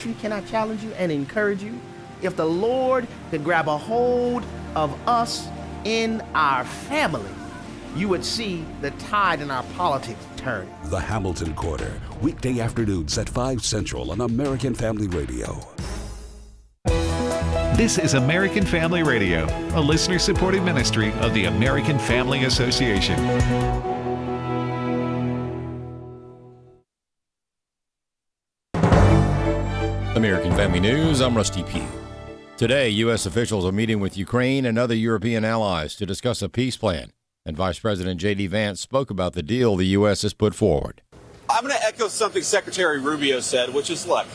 Can I challenge you and encourage you? If the Lord could grab a hold of us in our family, you would see the tide in our politics turn. The Hamilton Corner, weekday afternoons at 5 Central on American Family Radio. This is American Family Radio, a listener-supported ministry of the American Family Association. American Family News, I'm Rusty Pugh. Today, U.S. officials are meeting with Ukraine and other European allies to discuss a peace plan, and Vice President J.D. Vance spoke about the deal the U.S. has put forward. I'm going to echo something Secretary Rubio said, which is, look,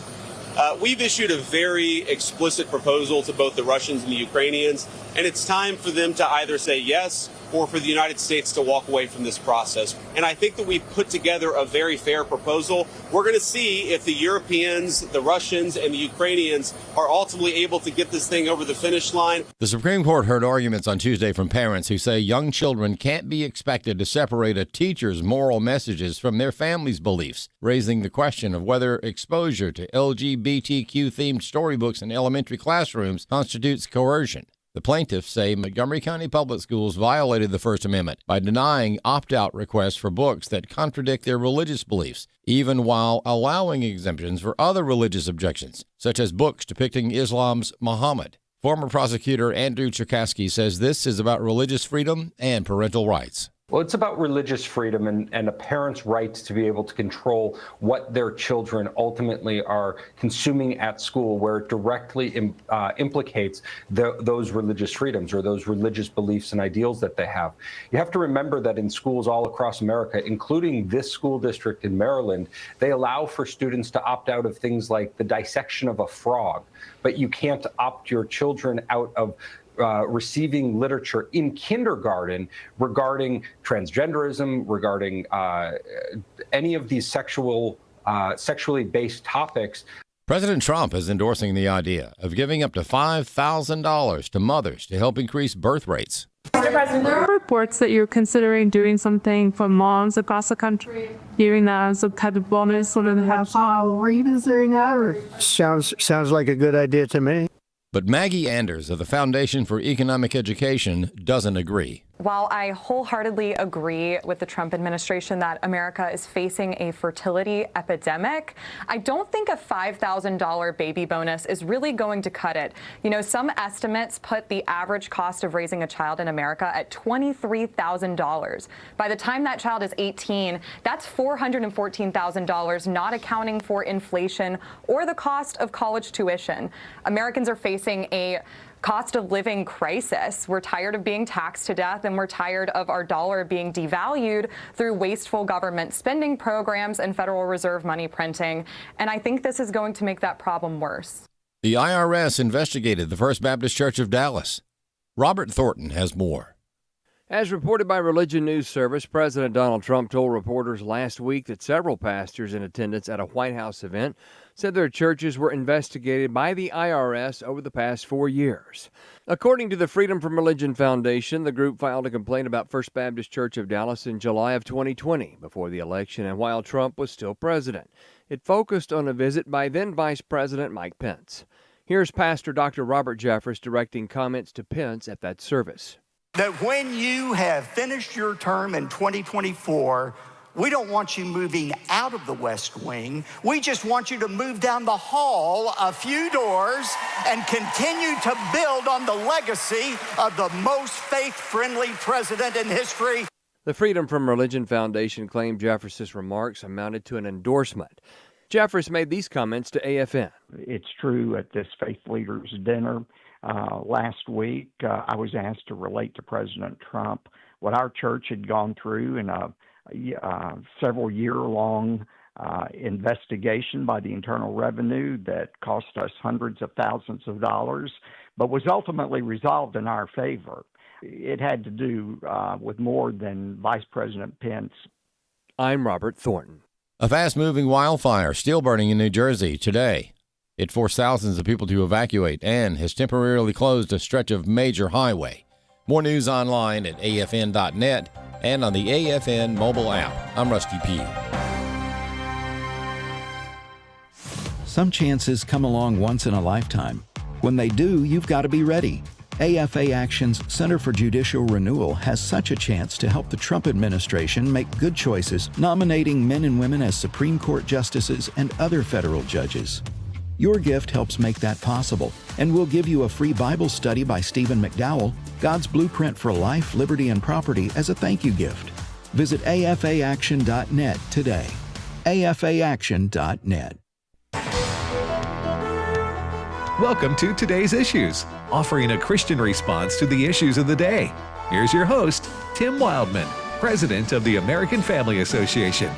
we've issued a very explicit proposal to both the Russians and the Ukrainians, and it's time for them to either say yes or for the United States to walk away from this process. And I think that we've put together a very fair proposal. We're going to see if the Europeans, the Russians, and the Ukrainians are ultimately able to get this thing over the finish line. The Supreme Court heard arguments on Tuesday from parents who say young children can't be expected to separate a teacher's moral messages from their family's beliefs, raising the question of whether exposure to LGBTQ-themed storybooks in elementary classrooms constitutes coercion. The plaintiffs say Montgomery County Public Schools violated the First Amendment by denying opt-out requests for books that contradict their religious beliefs, even while allowing exemptions for other religious objections, such as books depicting Islam's Muhammad. Former prosecutor Andrew Cherkasky says this is about religious freedom and parental rights. Well, it's about religious freedom and a parent's rights to be able to control what their children ultimately are consuming at school, where it directly implicates those religious freedoms or those religious beliefs and ideals that they have. You have to remember that in schools all across America, including this school district in Maryland, they allow for students to opt out of things like the dissection of a frog, but you can't opt your children out of receiving literature in kindergarten regarding transgenderism, regarding any of these sexually based topics. President Trump is endorsing the idea of giving up to $5,000 to mothers to help increase birth rates. Mr. President, there are reports that you're considering doing something for moms across the country, giving them some kind of bonus so that they have child. Were you considering that? Or? Sounds like a good idea to me. But Maggie Anders of the Foundation for Economic Education doesn't agree. While I wholeheartedly agree with the Trump administration that America is facing a fertility epidemic, I don't think a $5,000 baby bonus is really going to cut it. You know, some estimates put the average cost of raising a child in America at $23,000. By the time that child is 18, that's $414,000, not accounting for inflation or the cost of college tuition. Americans are facing a cost of living crisis. We're tired of being taxed to death, and we're tired of our dollar being devalued through wasteful government spending programs and Federal Reserve money printing. And I think this is going to make that problem worse. The IRS investigated the First Baptist Church of Dallas. Robert Thornton has more. As reported by Religion News Service, President Donald Trump told reporters last week that several pastors in attendance at a White House event said their churches were investigated by the IRS over the past 4 years. According to the Freedom from Religion Foundation, the group filed a complaint about First Baptist Church of Dallas in July of 2020, before the election and while Trump was still president. It focused on a visit by then Vice President Mike Pence. Here's Pastor Dr. Robert Jeffress directing comments to Pence at that service. That when you have finished your term in 2024, we don't want you moving out of the West Wing. We just want you to move down the hall a few doors and continue to build on the legacy of the most faith-friendly president in history. The Freedom from Religion Foundation claimed Jeffress's remarks amounted to an endorsement. Jeffress made these comments to AFN. It's true at this faith leaders dinner. Last week, I was asked to relate to President Trump what our church had gone through in a several-year-long investigation by the Internal Revenue that cost us hundreds of thousands of dollars, but was ultimately resolved in our favor. It had to do with more than Vice President Pence. I'm Robert Thornton. A fast-moving wildfire still burning in New Jersey today. It forced thousands of people to evacuate and has temporarily closed a stretch of major highway. More news online at afn.net and on the AFN mobile app. I'm Rusty Pugh. Some chances come along once in a lifetime. When they do, you've got to be ready. AFA Action's Center for Judicial Renewal has such a chance to help the Trump administration make good choices, nominating men and women as Supreme Court justices and other federal judges. Your gift helps make that possible, and we'll give you a free Bible study by Stephen McDowell, God's Blueprint for Life, Liberty, and Property, as a thank you gift. Visit afaaction.net today. afaaction.net. Welcome to Today's Issues, offering a Christian response to the issues of the day. Here's your host, Tim Wildman, President of the American Family Association.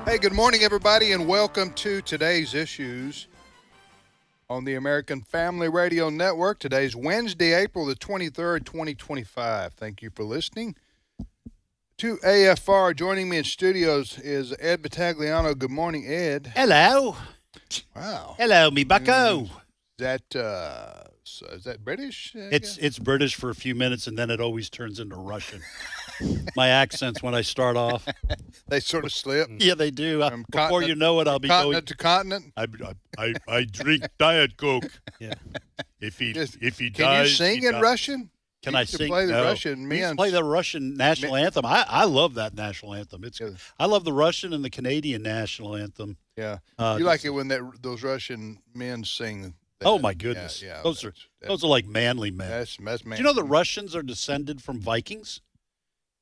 Hey, good morning, everybody, and welcome to Today's Issues on the American Family Radio Network. Today's Wednesday, April the 23rd, 2025. Thank you for listening to AFR. Joining me in studios is Ed Battagliano. Good morning, Ed. Hello. Wow. Hello, me bucko. Is that British? It's British for a few minutes, and then it always turns into Russian. My accents when I start off, they sort of slip. Yeah, they do. Before you know it, I'll be continent to continent. I drink Diet Coke. Yeah. If he can you sing in Russian? Can I sing? Play the no. Russian men. Play the Russian national anthem. I love that national anthem. I love the Russian and the Canadian national anthem. Yeah, you like it when those Russian men sing. That. Oh my goodness! Yeah, those are like manly men. That's manly. Do you know the Russians are descended from Vikings?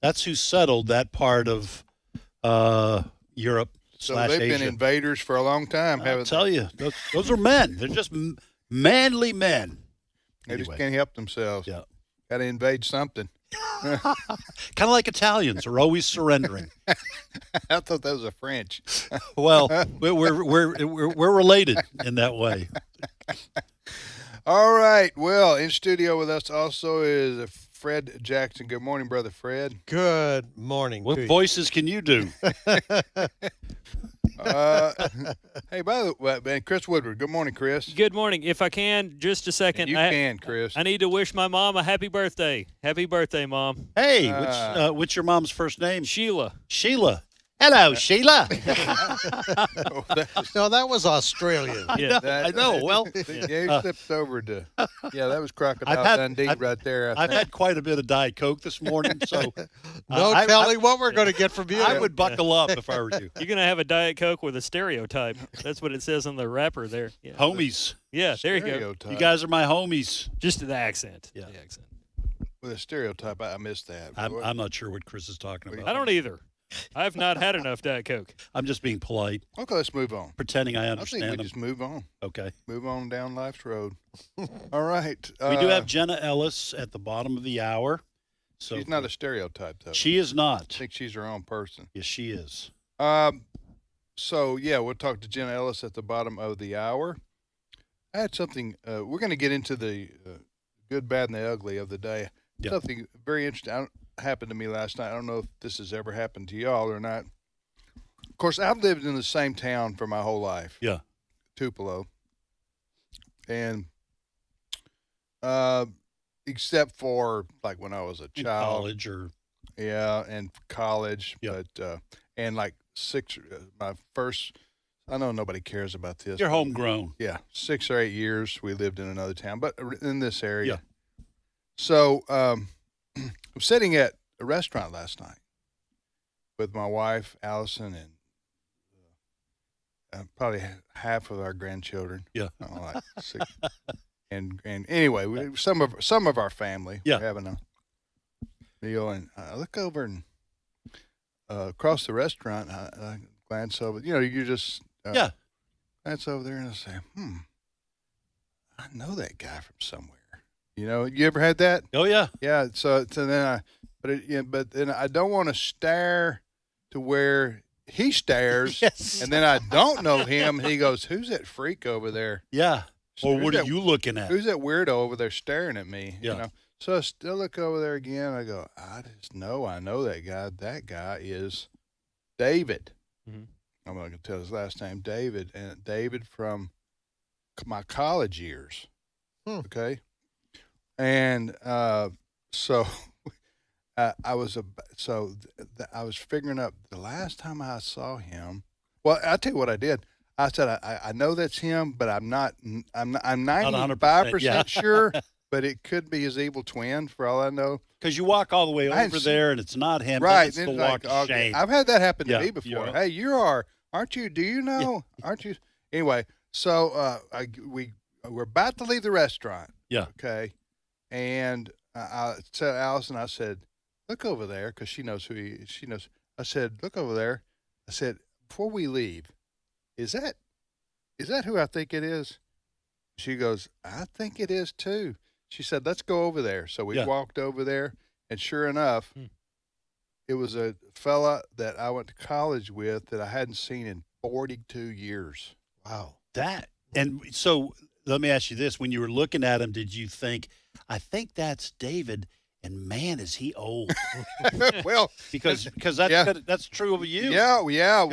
That's who settled that part of Europe. So they've Asia. been invaders for a long time, haven't they? I'll tell you, those are men. They're just manly men. They just can't help themselves. Yeah, got to invade something. Kind of like Italians are always surrendering. I thought that was a French. Well, we're related in that way. All right. Well, in studio with us also is Fred Jackson. Good morning, Brother Fred. Good morning. What voices can you do? Hey, by the way, man, Chris Woodward. Good morning, Chris. Good morning. If I can, just a second. You can, Chris. I need to wish my mom a happy birthday. Happy birthday, Mom. Hey, what's your mom's first name? Sheila. Sheila. Hello, Sheila. No, that was Australian. Yeah, I know. Well, you slipped over to. Yeah, that was Crocodile Dundee right there. I've had quite a bit of Diet Coke this morning, so no telling what we're going to get from you. I would buckle up if I were you. You're going to have a Diet Coke with a stereotype. That's what it says on the wrapper there. Yeah. Homies. Yeah, there you go. Stereotype. You guys are my homies. Just the accent. Yeah. The accent. With a stereotype, I missed that. I'm not sure what Chris is talking about. I don't either. I've not had enough Diet Coke. I'm just being polite. Okay, let's move on. Pretending I understand I think we them. just move on. Okay. Move on down life's road. All right. We do have Jenna Ellis at the bottom of the hour. So she's not a stereotype, though. She is not. I think she's her own person. Yes, she is. So, yeah, we'll talk to Jenna Ellis at the bottom of the hour. I had something. We're going to get into the good, bad, and the ugly of the day. Yep. Something very interesting happened to me last night. I don't know if this has ever happened to y'all or not. Of course, I've lived in the same town for my whole life. Yeah. Tupelo. And except for like when I was a child. College or. Yeah, and college. Yeah. But, and like my first, I know nobody cares about this. You're homegrown. Yeah. 6 or 8 years we lived in another town, but in this area. Yeah. So, I'm sitting at a restaurant last night with my wife, Allison, and probably half of our grandchildren. Yeah. Like 6. and anyway, some of our family were having a meal, and I look over and across the restaurant, I glance over. You know, you just glance over there and I say, I know that guy from somewhere. You know, you ever had that? Oh yeah, yeah. So then but then I don't want to stare to where he stares, yes. And then I don't know him. And he goes, "Who's that freak over there?" Yeah. Or what are you looking at? Who's that weirdo over there staring at me? Yeah. You know. So I still look over there again. I go, I know that guy. That guy is David. Mm-hmm. I'm not going to tell his last name, David, and David from my college years. Okay. And so I was figuring out the last time I saw him. Well, I'll tell you what I did. I said I know that's him, but I'm 95% sure, but it could be his evil twin for all I know. Because you walk all the way over there and it's not him. Right. It's the walk of shame. I've had that happen to me before. Yeah. Hey, aren't you? Do you know? Yeah. Aren't you? Anyway, so we're about to leave the restaurant. Yeah. Okay. And I said, Allison, I said, look over there, because she knows she knows. I said, look over there. I said, before we leave, is that who I think it is? She goes, I think it is too. She said, let's go over there. So we walked over there, and sure enough, it was a fella that I went to college with that I hadn't seen in 42 years. Wow. And so let me ask you this. When you were looking at him, did you think, I think that's David, and man, is he old? Well, because that's true of you. Yeah. Oh, yeah.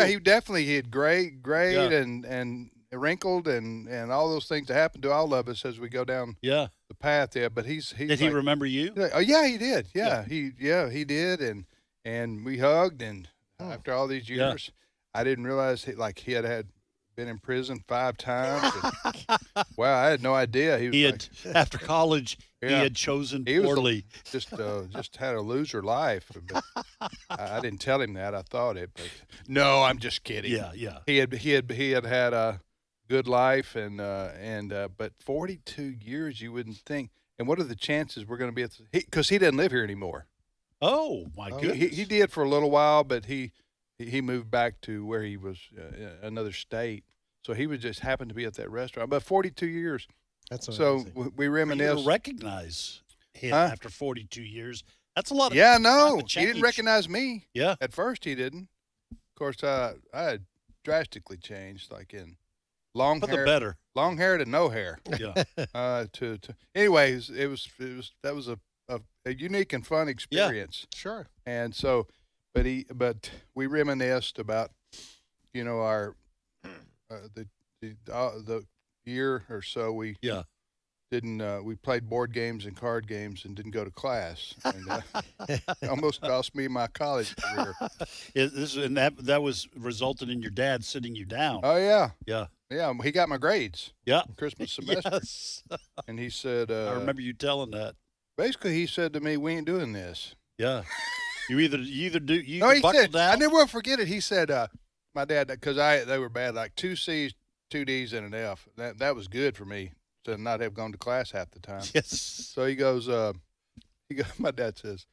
He He had grayed and wrinkled and all those things that happen to all of us as we go down the path. Yeah, but he's did he remember you? Oh yeah, he did. Yeah, he did, and we hugged, and after all these years, I didn't realize he had been in prison 5 times. Wow, I had no idea. He had after college. He had chosen poorly. Just had a loser life. But I didn't tell him that. I thought it, but no, I'm just kidding. Yeah. He had a good life, but 42 years, you wouldn't think. And what are the chances we're going to be because he doesn't live here anymore. Oh my goodness. He did for a little while, but he moved back to where he was another state. So he would just happen to be at that restaurant. But 42 years. That's amazing. So we reminisce. You recognize him after 42 years. That's a lot of no. He didn't recognize me. Yeah. At first he didn't. Of course, I had drastically changed, like in long hair. For the better. Long hair to no hair. Yeah. Anyways, that was a unique and fun experience. Yeah, sure. And so, but we reminisced about, our the year or so we didn't we played board games and card games and didn't go to class, and it almost cost me my college career. That was resulted in your dad sitting you down. Oh yeah. Yeah, he got my grades. Yeah, Christmas semester. Yes. And he said, I remember you telling that. Basically, he said to me, "We ain't doing this." Yeah, you either he buckle said, down. I never will forget it. He said, "My dad, because they were bad, like 2 C's, 2 D's, and an F. That was good for me to not have gone to class half the time." Yes. So he goes, my dad says,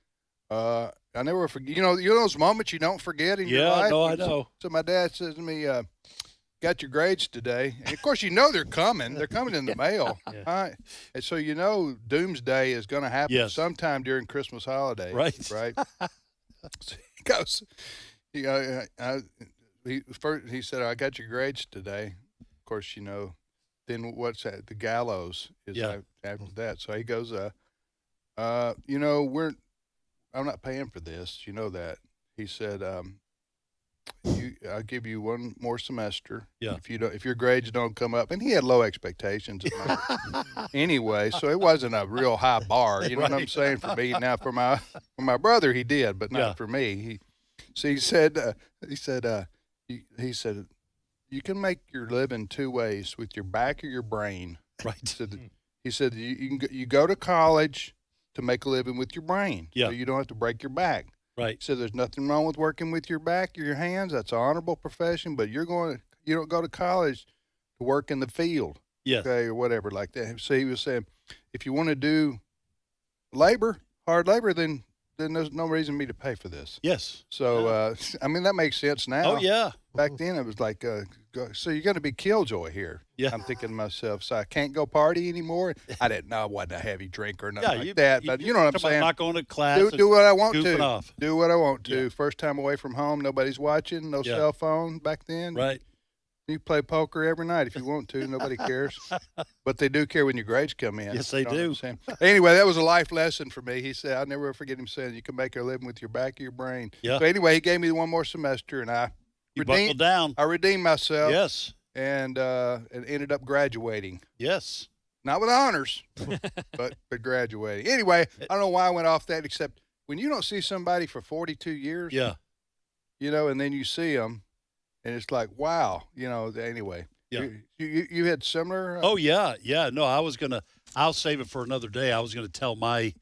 "I never will forget. You know those moments you don't forget in your life." Yeah, no, I know. So my dad says to me, got your grades today. And of course, they're coming. They're coming in the mail. Yeah. All right. And so doomsday is going to happen sometime during Christmas holiday. Right. So he goes, he said, "I got your grades today." Of course, then what's that? The gallows is after that. So he goes, I'm not paying for this. You know that. He said, I'll give you one more semester. Yeah. If your grades don't come up, and he had low expectations of me anyway, so it wasn't a real high bar. You know what I'm saying for me. Now for my brother, he did, but not for me. He said you can make your living 2 ways, with your back or your brain. Right. He said you go to college to make a living with your brain. Yeah. So you don't have to break your back. Right. So there's nothing wrong with working with your back or your hands. That's an honorable profession, but you don't go to college to work in the field. Yes. Okay, or whatever like that. So he was saying, if you want to do hard labor, then there's no reason for me to pay for this. Yes. So, that makes sense now. Oh, yeah. Back then it was like, so you're going to be killjoy here. Yeah. I'm thinking to myself, so I can't go party anymore. I didn't know I wasn't a heavy drinker or nothing Yeah, that, but you know what I'm saying. Not going to class. Do what I want to. Goofing off. Do what I want to. Yeah. First time away from home, nobody's watching. No cell phone back then. Right. You play poker every night if you want to. Nobody cares. But they do care when your grades come in. Yes, they do. Anyway, that was a life lesson for me. He said, I'll never forget him saying, you can make a living with your back or your brain. Yeah. So anyway, he gave me one more semester, and I buckled down. I redeemed myself. Yes. And ended up graduating. Yes. Not with honors, but graduating. Anyway, I don't know why I went off that, except when you don't see somebody for 42 years, and then you see them, and it's like, wow, anyway. Yeah. You had similar? Oh, yeah. No, I'll save it for another day. I was going to tell my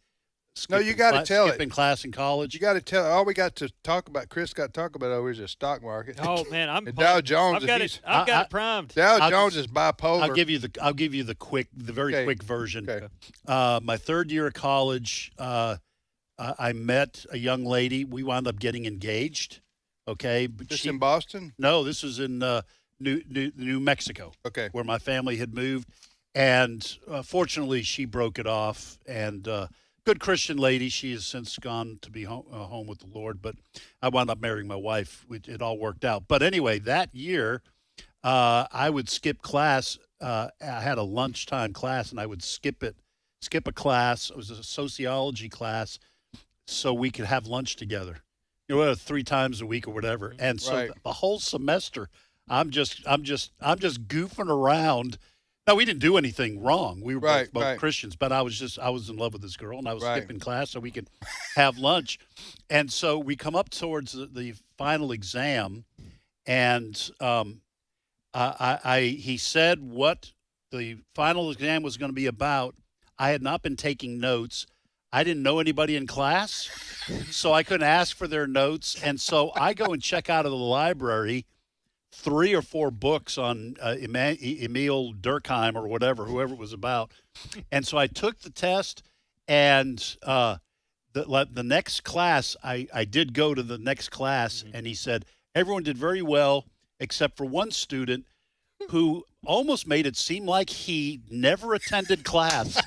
you got to tell skipping class in college. You got to tell. All we got to talk about, Chris got to talk about over is the stock market. Oh man, I'm Dow Jones. I've got it primed. Dow Jones is bipolar. I'll give you the very quick version. Okay. My third year of college, I met a young lady. We wound up getting engaged. Okay, but this in Boston? No, this was in New Mexico. Okay, where my family had moved, and fortunately, she broke it off. And good Christian lady. She has since gone to be home with the Lord. But I wound up marrying my wife. It all worked out. But anyway, that year, I would skip class. I had a lunchtime class, and I would skip a class. It was a sociology class, so we could have lunch together. 3 times a week or whatever. And so the whole semester, I'm just goofing around. No, we didn't do anything wrong. We were both Christians, but I was in love with this girl, and I was skipping class so we could have lunch. And so we come up towards the final exam, and he said what the final exam was going to be about. I had not been taking notes. I didn't know anybody in class, so I couldn't ask for their notes. And so I go and check out of the library 3 or 4 books on Emil Durkheim or whoever it was about. And so I took the test, and the next class, I did go to the next class, and he said, everyone did very well except for one student who almost made it seem like he never attended class.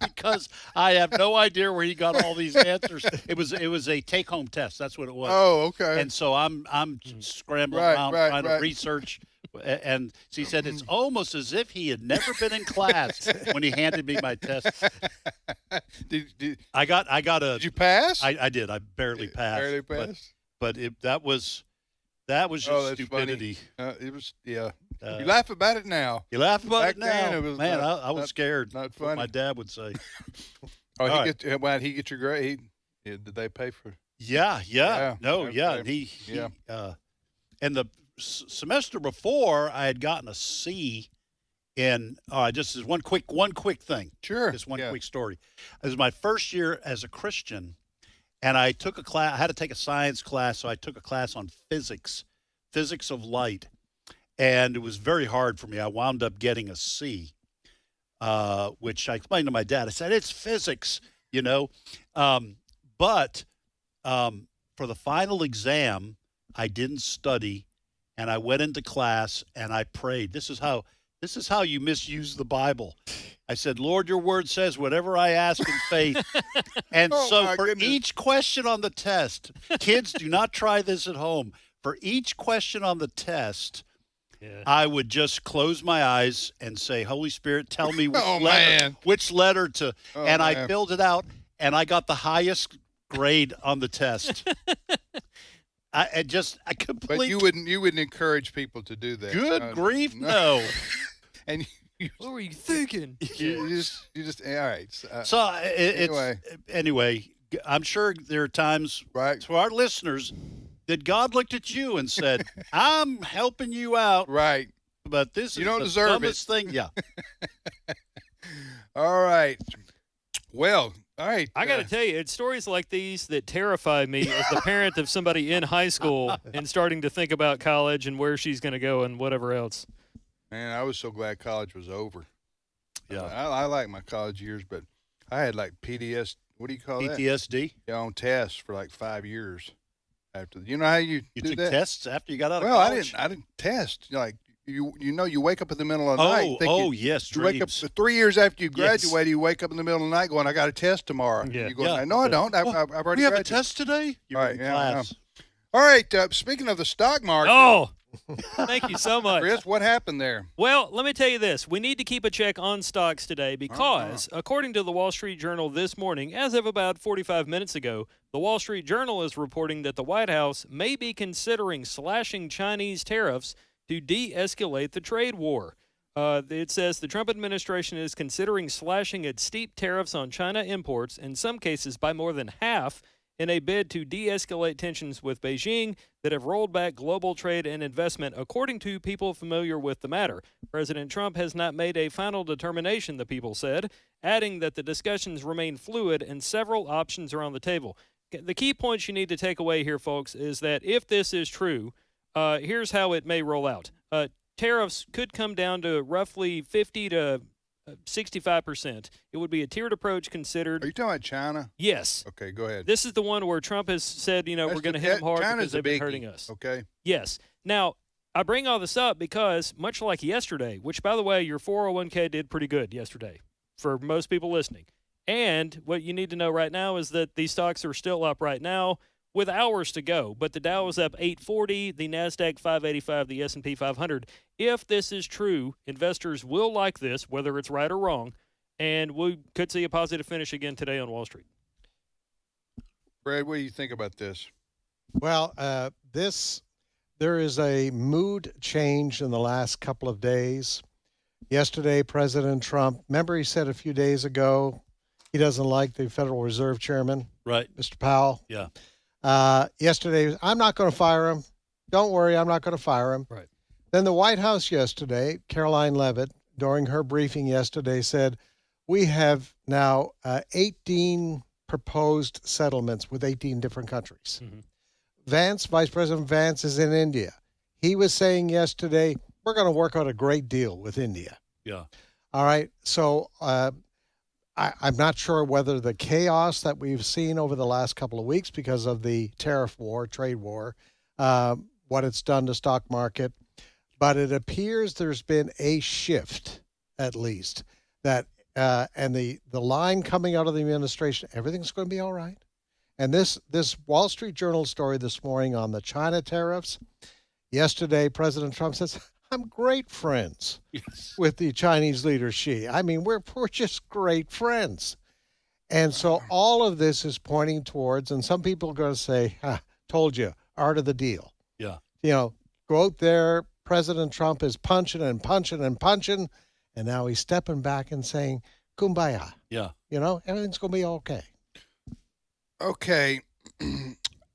Because I have no idea where he got all these answers. It was a take-home test. That's what it was. Oh, okay. And so I'm scrambling around trying to research. And so he said it's almost as if he had never been in class when he handed me my test. I got a. Did you pass? I did. I barely passed. Barely passed. But that was just stupidity. It was you laugh about it now. You laugh about Back it now. then, it was Man, I was scared. Not funny. My dad would say. Why did he get your grade? Did they pay for? Yeah. No, yeah. And the semester before, I had gotten a C in. Just as one quick thing. Sure. Just one quick story. It was my first year as a Christian, and I took a class. I had to take a science class, so I took a class on physics of light. And it was very hard for me. I wound up getting a C, which I explained to my dad. I said, it's physics, But for the final exam, I didn't study, and I went into class, and I prayed. This is how you misuse the Bible. I said, Lord, your word says whatever I ask in faith. And each question on the test, kids, do not try this at home. For each question on the test, I would just close my eyes and say, Holy Spirit, tell me which letter to. I filled it out, and I got the highest grade on the test. I completely. But you wouldn't encourage people to do that. Good grief, no. And what were you thinking? You just all right. Anyway, I'm sure there are times to our listeners that God looked at you and said, I'm helping you out. Right. But this you is don't the deserve dumbest it. thing. Yeah. All right. Well, all right. I got to tell you, it's stories like these that terrify me as the parent of somebody in high school and starting to think about college and where she's going to go and whatever else. Man, I was so glad college was over. Yeah. I like my college years, but I had like PTSD. What do you call that? PTSD? Yeah, on tests for like 5 years. After you know how you took that? Tests after you got out of college? I didn't test. Like you wake up in the middle of the night. Yes, you wake up 3 years after you graduated. You wake up in the middle of the night going, I got a test tomorrow. Yeah. You go, no, I don't. I've already. We have graduated. a test today. You're in class. All right. Speaking of the stock market. Oh. Thank you so much. Chris, what happened there? Well, let me tell you this. We need to keep a check on stocks today because, according to the Wall Street Journal this morning, as of about 45 minutes ago, the Wall Street Journal is reporting that the White House may be considering slashing Chinese tariffs to de-escalate the trade war. It says the Trump administration is considering slashing its steep tariffs on China imports, in some cases by more than half, in a bid to de-escalate tensions with Beijing that have rolled back global trade and investment, according to people familiar with the matter. President Trump has not made a final determination, the people said, adding that the discussions remain fluid and several options are on the table. The key points you need to take away here, folks, is that if this is true, here's how it may roll out. Tariffs could come down to roughly 50 to 65%. It would be a tiered approach considered. Are you talking about China? Yes. Okay, go ahead. This is the one where Trump has said, we're going to hit them hard because they've been hurting us. Okay. Yes. Now, I bring all this up because, much like yesterday, which, by the way, your 401k did pretty good yesterday for most people listening. And what you need to know right now is that these stocks are still up right now with hours to go. But the Dow is up 840, the NASDAQ 585, the S&P 500. If this is true, investors will like this, whether it's right or wrong, and we could see a positive finish again today on Wall Street. Brad, what do you think about this? Well, there is a mood change in the last couple of days. Yesterday, President Trump, remember he said a few days ago he doesn't like the Federal Reserve Chairman, right, Mr. Powell. Yeah. Yesterday, I'm not going to fire him. Don't worry, I'm not going to fire him. Right. Then the White House yesterday, Caroline Leavitt, during her briefing yesterday, said, we have now 18 proposed settlements with 18 different countries. Mm-hmm. Vance, Vice President Vance, is in India. He was saying yesterday, we're going to work out a great deal with India. Yeah. All right. So I'm not sure whether the chaos that we've seen over the last couple of weeks because of the tariff war, trade war, what it's done to stock market, but it appears there's been a shift, at least, that and the line coming out of the administration, everything's going to be all right. And this Wall Street Journal story this morning on the China tariffs, yesterday President Trump says, I'm great friends with the Chinese leader Xi. I mean, we're just great friends. And so all of this is pointing towards, and some people are going to say, told you, art of the deal. Yeah. Go out there, President Trump is punching and punching and punching, and now he's stepping back and saying, kumbaya. Yeah. Everything's going to be okay. Okay.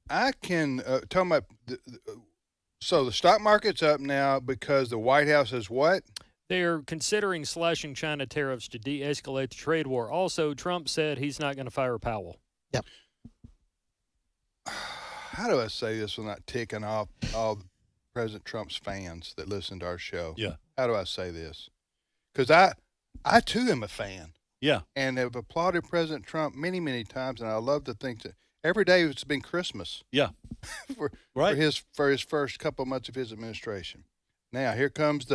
I can talk about so the stock market's up now because the White House is what? They're considering slashing China tariffs to de-escalate the trade war. Also, Trump said he's not going to fire Powell. Yep. How do I say this without ticking off all President Trump's fans that listen to our show? Yeah. How do I say this? Because I too am a fan. Yeah. And have applauded President Trump many, many times, and I love to think that every day it's been Christmas. Yeah. for right. for his first couple of months of his administration. Now here comes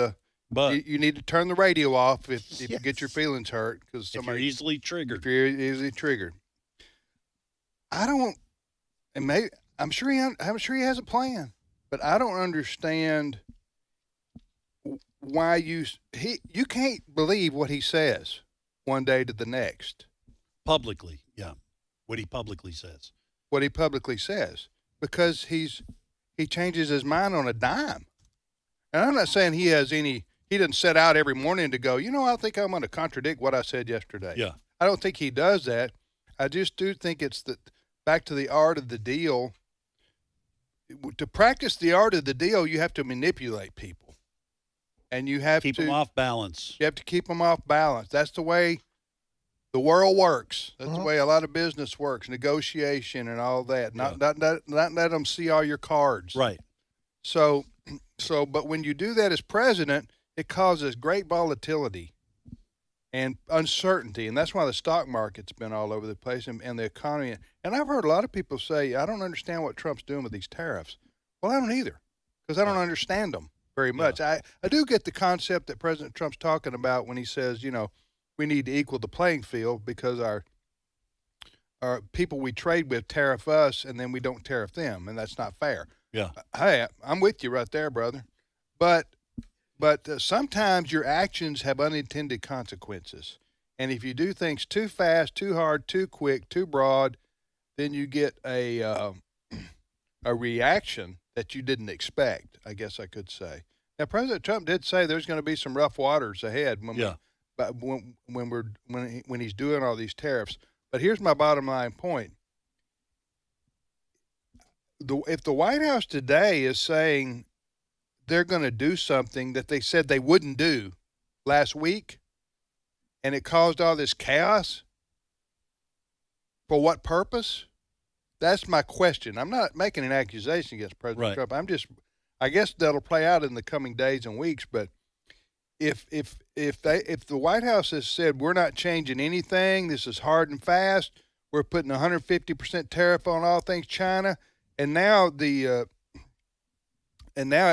but you need to turn the radio off if you get your feelings hurt because if you're easily triggered. If you're easily triggered. I don't, and maybe I'm sure he has a plan, but I don't understand why you can't believe what he says one day to the next. Publicly, yeah. What he publicly says. What he publicly says. Because he changes his mind on a dime. And I'm not saying he doesn't set out every morning to go, I think I'm going to contradict what I said yesterday. Yeah. I don't think he does that. I just do think it's back to the art of the deal. To practice the art of the deal, you have to manipulate people. And you have to keep them off balance. You have to keep them off balance. That's the way the world works. That's the way a lot of business works, negotiation and all that. Not let them see all your cards. Right. So, but when you do that as president, it causes great volatility and uncertainty, and that's why the stock market's been all over the place and the economy. And I've heard a lot of people say, I don't understand what Trump's doing with these tariffs. Well, I don't either, because I don't understand them very much. Yeah. I do get the concept that President Trump's talking about when he says, we need to equal the playing field because our people we trade with tariff us and then we don't tariff them, and that's not fair. Yeah. Hey, I'm with you right there, brother. But sometimes your actions have unintended consequences. And if you do things too fast, too hard, too quick, too broad, then you get a reaction that you didn't expect, I guess I could say. Now, President Trump did say there's going to be some rough waters ahead when he's doing all these tariffs. But here's my bottom line point. If the White House today is saying they're going to do something that they said they wouldn't do last week, and it caused all this chaos, for what purpose? That's my question. I'm not making an accusation against President Trump. I guess that'll play out in the coming days and weeks. But if the White House has said we're not changing anything, this is hard and fast, we're putting 150% tariff on all things China, and now it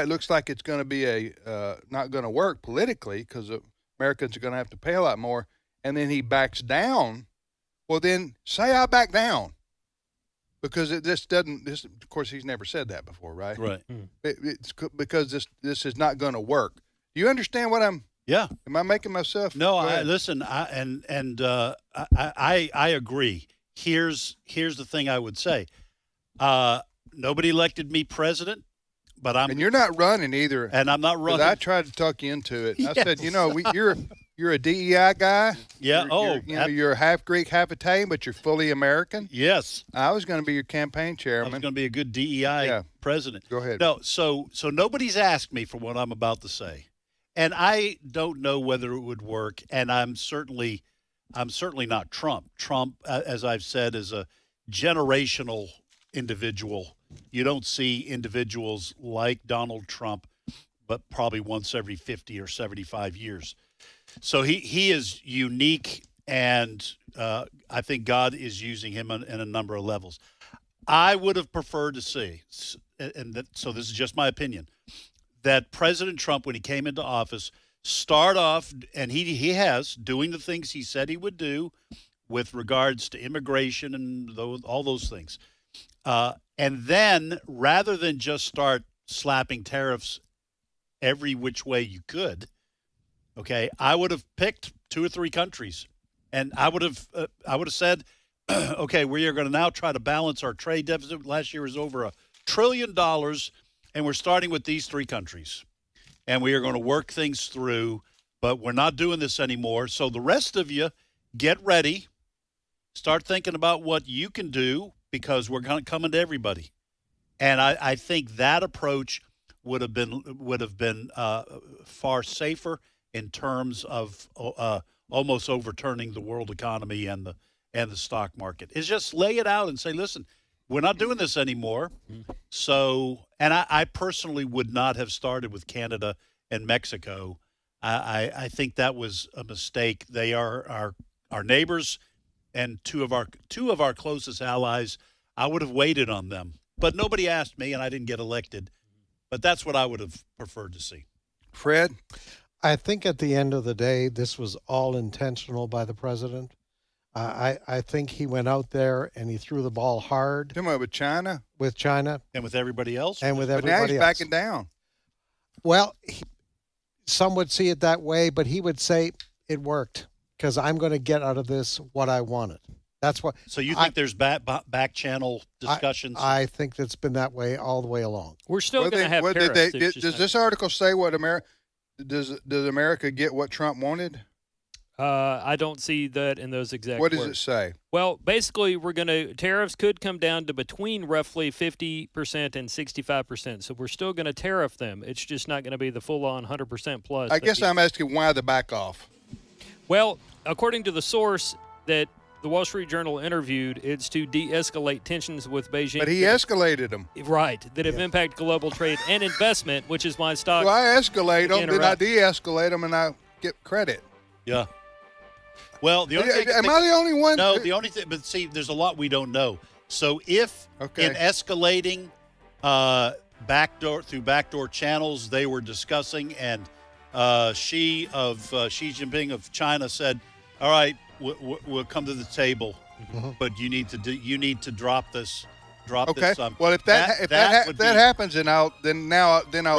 looks like it's going to be not going to work politically because Americans are going to have to pay a lot more, and then he backs down. Well, then say I back down. Because of course, he's never said that before, right? Right. It's because this is not going to work. Do you understand what I'm? Yeah. Am I making myself? No, I agree. Here's the thing I would say. Nobody elected me president, and you're not running either. And I'm not running. I tried to talk you into it. Yes. I said, you're a DEI guy. Yeah. You're half Greek, half Italian, but you're fully American. Yes. I was going to be your campaign chairman. I was going to be a good DEI president. Go ahead. No, so nobody's asked me for what I'm about to say, and I don't know whether it would work. And I'm certainly not Trump. Trump, as I've said, is a generational individual. You don't see individuals like Donald Trump, but probably once every 50 or 75 years. So he is unique, and I think God is using him in a number of levels. I would have preferred to see, so this is just my opinion, that President Trump, when he came into office, start off, and he has, doing the things he said he would do with regards to immigration and all those things. And then, rather than just start slapping tariffs every which way you could, okay, I would have picked 2 or 3 countries, and I would have said, okay, we are going to now try to balance our trade deficit. Last year was over $1 trillion, and we're starting with these 3 countries, and we are going to work things through, but we're not doing this anymore. So the rest of you, get ready, start thinking about what you can do, because we're coming to everybody. And I think that approach would have been far safer in terms of almost overturning the world economy and the stock market. Is just lay it out and say, listen, we're not doing this anymore. So, and I personally would not have started with Canada and Mexico. I think that was a mistake. They are our neighbors and two of our closest allies. I would have waited on them, but nobody asked me, and I didn't get elected. But that's what I would have preferred to see. Fred? I think at the end of the day, this was all intentional by the president. I think he went out there and he threw the ball hard. With China? With China. And with everybody else? And with but everybody else. But now he's backing down. Well, some would see it that way, but he would say it worked because I'm going to get out of this what I wanted. That's what. So you think there's back channel discussions? I think it's been that way all the way along. We're still going to have tariffs. Does this article say what does America get what Trump wanted? I don't see that in those exact words. What does it say? Well, basically, tariffs could come down to between roughly 50% and 65%. So we're still going to tariff them. It's just not going to be the full-on 100% plus. I guess I'm asking why the back off. Well, according to the source that the Wall Street Journal interviewed, it's to de-escalate tensions with Beijing. But he escalated them. Right, that have impacted global trade and investment, which is why stock. Well, I escalate them, then I de-escalate them, and I get credit. Yeah. Well, the only thing, am I the only one? No, the only thing, but see, there's a lot we don't know. So if in escalating through backdoor channels, they were discussing, and Xi Jinping of China said, "All right, we'll come to the table, but you need to drop this." Okay. This, well, if that happens, then I'll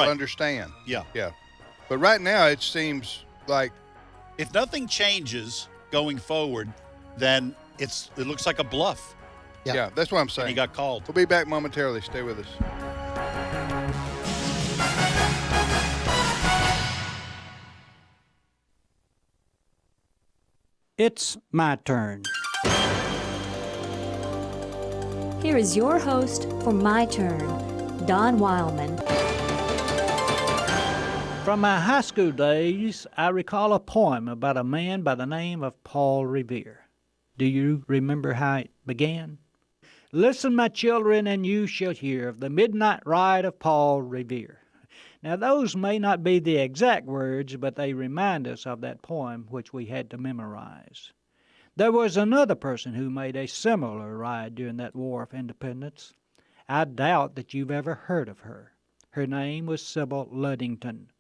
understand. Yeah. Yeah. But right now, it seems like if nothing changes going forward, then it looks like a bluff. Yeah, that's what I'm saying. And he got called. We'll be back momentarily. Stay with us. It's my turn. Here is your host for My Turn, Don Wildman. From my high school days, I recall a poem about a man by the name of Paul Revere. Do you remember how it began? Listen, my children, and you shall hear of the midnight ride of Paul Revere. Now, those may not be the exact words, but they remind us of that poem which we had to memorize. There was another person who made a similar ride during that War of Independence. I doubt that you've ever heard of her. Her name was Sybil Ludington.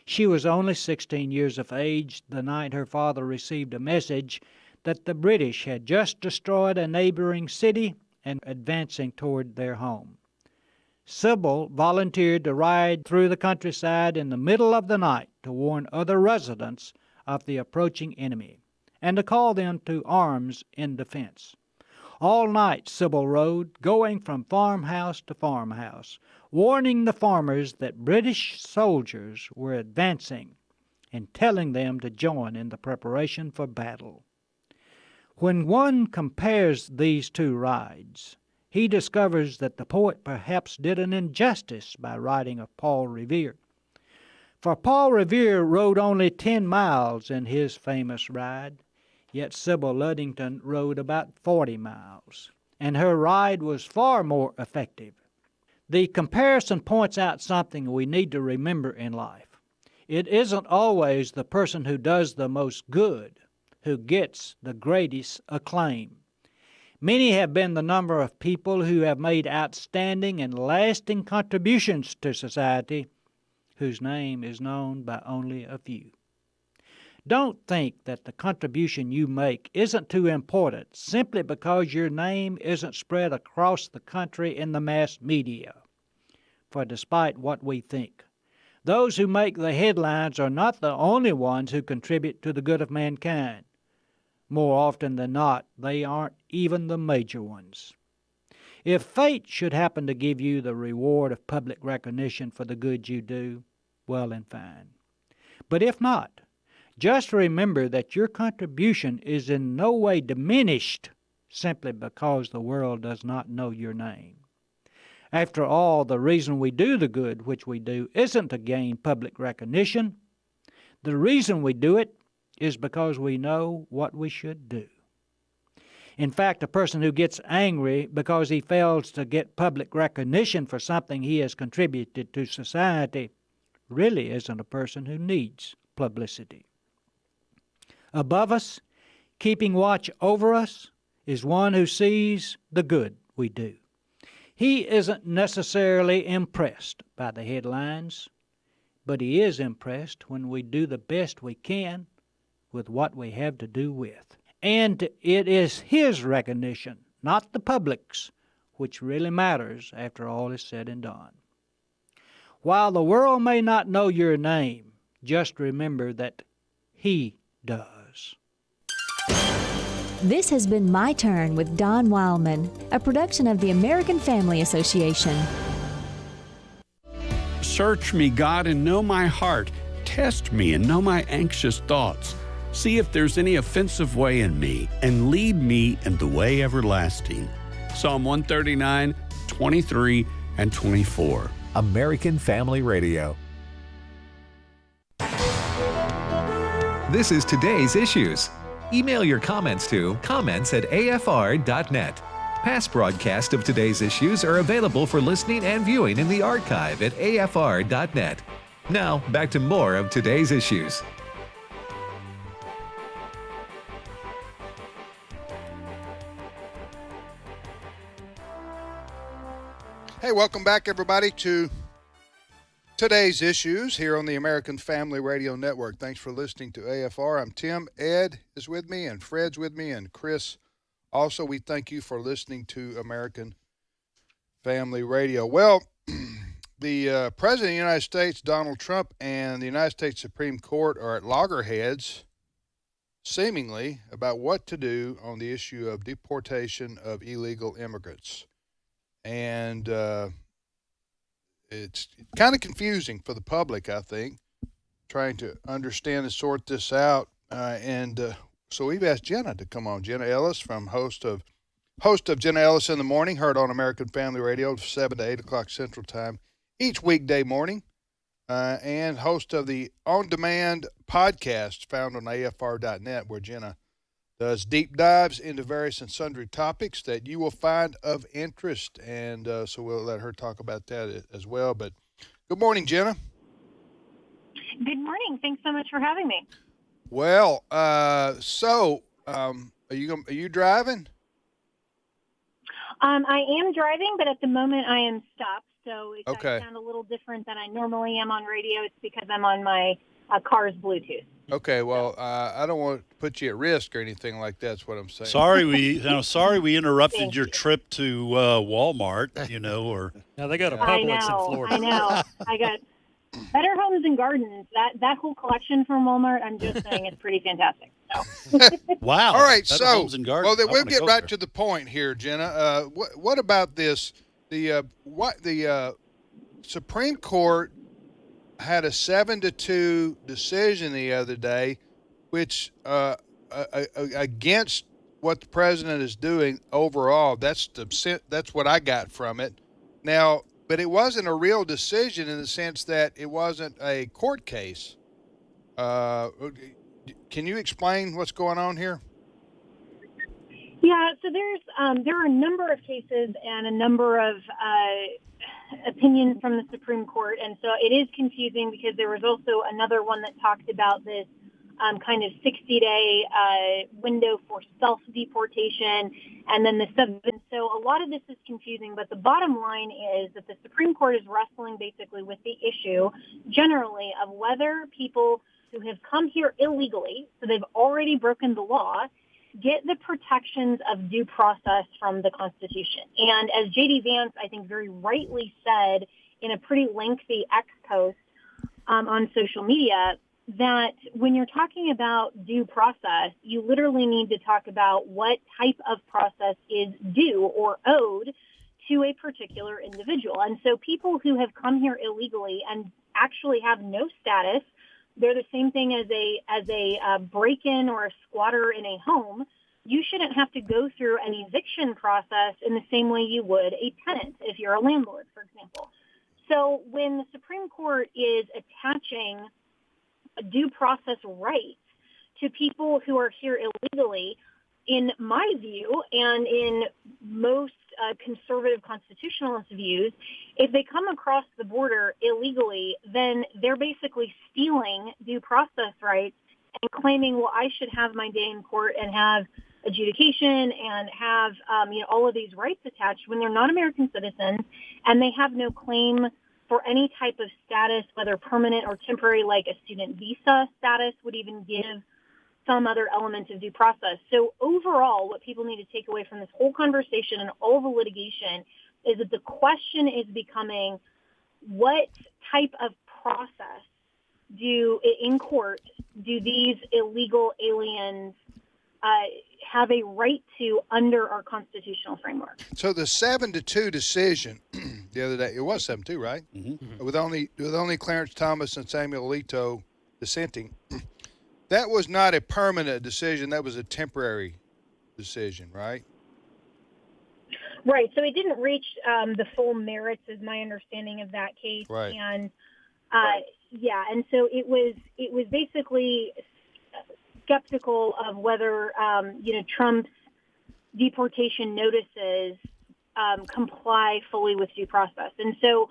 She was only 16 years of age the night her father received a message that the British had just destroyed a neighboring city and advancing toward their home. Sybil volunteered to ride through the countryside in the middle of the night to warn other residents of the approaching enemy and to call them to arms in defense. All night Sybil rode, going from farmhouse to farmhouse, warning the farmers that British soldiers were advancing and telling them to join in the preparation for battle. When one compares these two rides, he discovers that the poet perhaps did an injustice by writing of Paul Revere. For Paul Revere rode only 10 miles in his famous ride, yet Sybil Ludington rode about 40 miles, and her ride was far more effective. The comparison points out something we need to remember in life. It isn't always the person who does the most good who gets the greatest acclaim. Many have been the number of people who have made outstanding and lasting contributions to society whose name is known by only a few. Don't think that the contribution you make isn't too important simply because your name isn't spread across the country in the mass media. For despite what we think, those who make the headlines are not the only ones who contribute to the good of mankind. More often than not, they aren't even the major ones. If fate should happen to give you the reward of public recognition for the good you do, well and fine. But if not, just remember that your contribution is in no way diminished simply because the world does not know your name. After all, the reason we do the good which we do isn't to gain public recognition. The reason we do it is because we know what we should do. In fact, a person who gets angry because he fails to get public recognition for something he has contributed to society really isn't a person who needs publicity. Above us, keeping watch over us, is one who sees the good we do. He isn't necessarily impressed by the headlines, but he is impressed when we do the best we can with what we have to do with. And it is his recognition, not the public's, which really matters after all is said and done. While the world may not know your name, just remember that he does. This has been My Turn with Don Wildman, a production of the American Family Association. Search me, God, and know my heart. Test me and know my anxious thoughts. See if there's any offensive way in me, and lead me in the way everlasting. Psalm 139, 23, and 24. American Family Radio. This is Today's Issues. Email your comments to comments@afr.net. Past broadcasts of Today's Issues are available for listening and viewing in the archive at afr.net. Now, back to more of Today's Issues. Hey, welcome back, everybody, to Today's Issues here on the American Family Radio Network. Thanks for listening to AFR. I'm Tim. Ed is with me, and Fred's with me, and Chris. Also, we thank you for listening to American Family Radio. Well, the President of the United States, Donald Trump, and the United States Supreme Court are at loggerheads, seemingly, about what to do on the issue of deportation of illegal immigrants. And it's kind of confusing for the public, I think, trying to understand and sort this out. And So we've asked Jenna to come on. Jenna Ellis, host of Jenna Ellis in the Morning, heard on American Family Radio 7 to 8 o'clock Central Time each weekday morning, and host of the on-demand podcast found on AFR.net, where Jenna does deep dives into various and sundry topics that you will find of interest. And so we'll let her talk about that as well. But good morning, Jenna. Good morning. Thanks so much for having me. Well, are you driving? I am driving, but at the moment I am stopped. So if Okay. I sound a little different than I normally am on radio, it's because I'm on my car's Bluetooth. Okay, well, I don't want to put you at risk or anything like that. That's what I'm saying. Sorry we interrupted your trip to Walmart, or. Now they got a I Publix in know. Florida. I know. I got Better Homes and Gardens. That whole collection from Walmart, I'm just saying, it's pretty fantastic. So. Wow. All right, Better so Homes and Gardens. well, then I we'll wanna get go right there. to the point here, Jenna. What about this? The Supreme Court had a 7-2 decision the other day, which against what the president is doing overall. That's what I got from it. Now, but it wasn't a real decision in the sense that it wasn't a court case. Can you explain what's going on here? Yeah, so there are a number of cases and a number of opinions from the Supreme Court, and so it is confusing because there was also another one that talked about this kind of 60-day window for self-deportation, and then the and so a lot of this is confusing, but the bottom line is that the Supreme Court is wrestling basically with the issue generally of whether people who have come here illegally, so they've already broken the law, get the protections of due process from the Constitution. And as J.D. Vance, I think, very rightly said in a pretty lengthy X post on social media, that when you're talking about due process, you literally need to talk about what type of process is due or owed to a particular individual. And so people who have come here illegally and actually have no status, they're the same thing as a break-in or a squatter in a home. You shouldn't have to go through an eviction process in the same way you would a tenant if you're a landlord, for example. So when the Supreme Court is attaching due process rights to people who are here illegally, in my view and in most conservative constitutionalist views, if they come across the border illegally, then they're basically stealing due process rights and claiming, well, I should have my day in court and have adjudication and have all of these rights attached when they're not American citizens and they have no claim for any type of status, whether permanent or temporary, like a student visa status would even give some other element of due process. So overall, what people need to take away from this whole conversation and all the litigation is that the question is becoming, what type of process in court do these illegal aliens have a right to under our constitutional framework? So the 7-2 decision the other day, it was 7-2, right? Mm-hmm. With only Clarence Thomas and Samuel Alito dissenting. That was not a permanent decision. That was a temporary decision, right? Right. So it didn't reach the full merits, is my understanding of that case. Right. And and so it was basically skeptical of whether Trump's deportation notices comply fully with due process. And so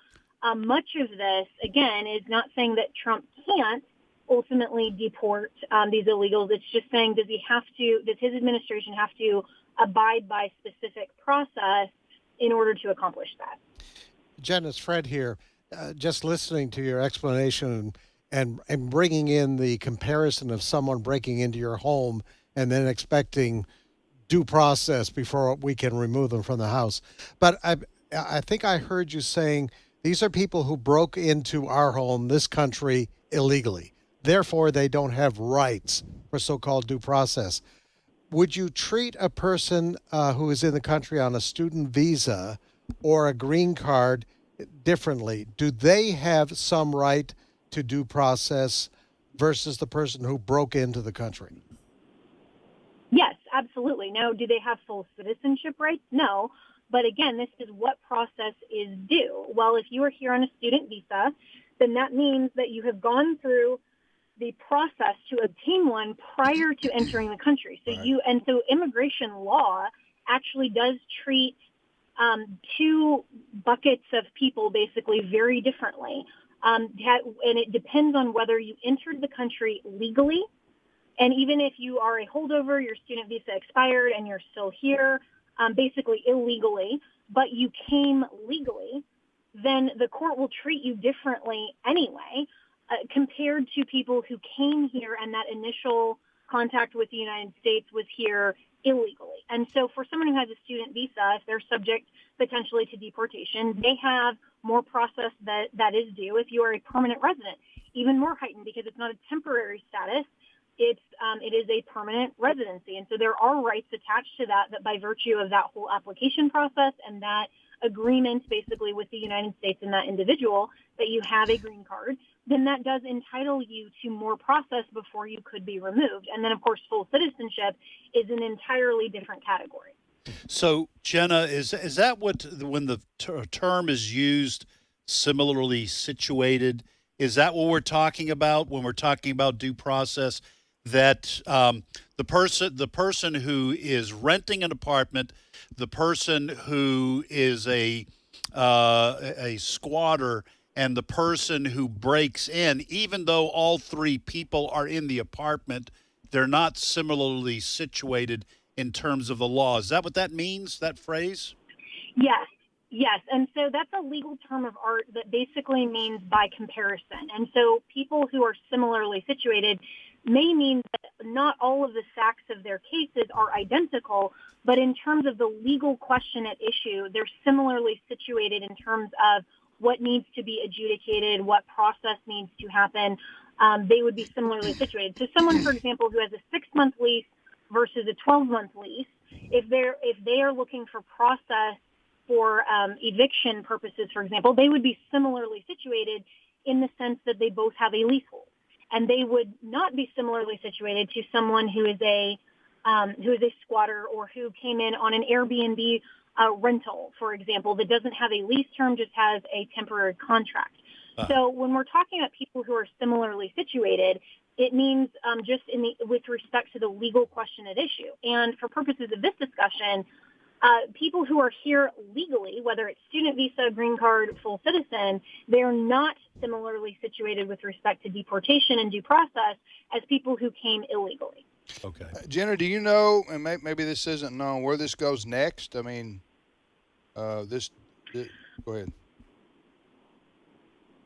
much of this, again, is not saying that Trump can't ultimately deport these illegals. It's just saying, does his administration have to abide by specific process in order to accomplish that? Jen, it's Fred here. Just listening to your explanation and bringing in the comparison of someone breaking into your home and then expecting due process before we can remove them from the house. But I think I heard you saying these are people who broke into our home, this country, illegally. Therefore, they don't have rights for so-called due process. Would you treat a person who is in the country on a student visa or a green card differently? Do they have some right to due process versus the person who broke into the country? absolutely. No. Do they have full citizenship rights? No. But again, this is what process is due. Well, if you are here on a student visa, then that means that you have gone through the process to obtain one prior to entering the country. So so immigration law actually does treat two buckets of people basically very differently. And it depends on whether you entered the country legally. And even if you are a holdover, your student visa expired and you're still here, basically illegally, but you came legally, then the court will treat you differently anyway, compared to people who came here and that initial contact with the United States was here illegally. And so for someone who has a student visa, if they're subject potentially to deportation, they have more process that is due. If you are a permanent resident, even more heightened because it's not a temporary status. It is a permanent residency. And so there are rights attached to that by virtue of that whole application process and that agreement basically with the United States and that individual that you have a green card, then that does entitle you to more process before you could be removed. And then, of course, full citizenship is an entirely different category. So, Jenna, is that what, when the term is used, similarly situated, is that what we're talking about when we're talking about due process? That the person who is renting an apartment, the person who is a squatter, and the person who breaks in, even though all three people are in the apartment, they're not similarly situated in terms of the law. Is that what that means, that phrase? Yes. And so that's a legal term of art that basically means by comparison. And so people who are similarly situated may mean that not all of the facts of their cases are identical, but in terms of the legal question at issue, they're similarly situated in terms of what needs to be adjudicated, what process needs to happen. They would be similarly situated. So someone, for example, who has a 6-month lease versus a 12-month lease, if they are looking for process for eviction purposes, for example, they would be similarly situated in the sense that they both have a leasehold. And they would not be similarly situated to someone who is a squatter or who came in on an Airbnb rental, for example, that doesn't have a lease term, just has a temporary contract. So when we're talking about people who are similarly situated, it means just with respect to the legal question at issue. And for purposes of this discussion, people who are here legally, whether it's student visa, green card, full citizen, they're not similarly situated with respect to deportation and due process as people who came illegally. Okay. Jenna, do you know, and maybe this isn't known, where this goes next? I mean, go ahead.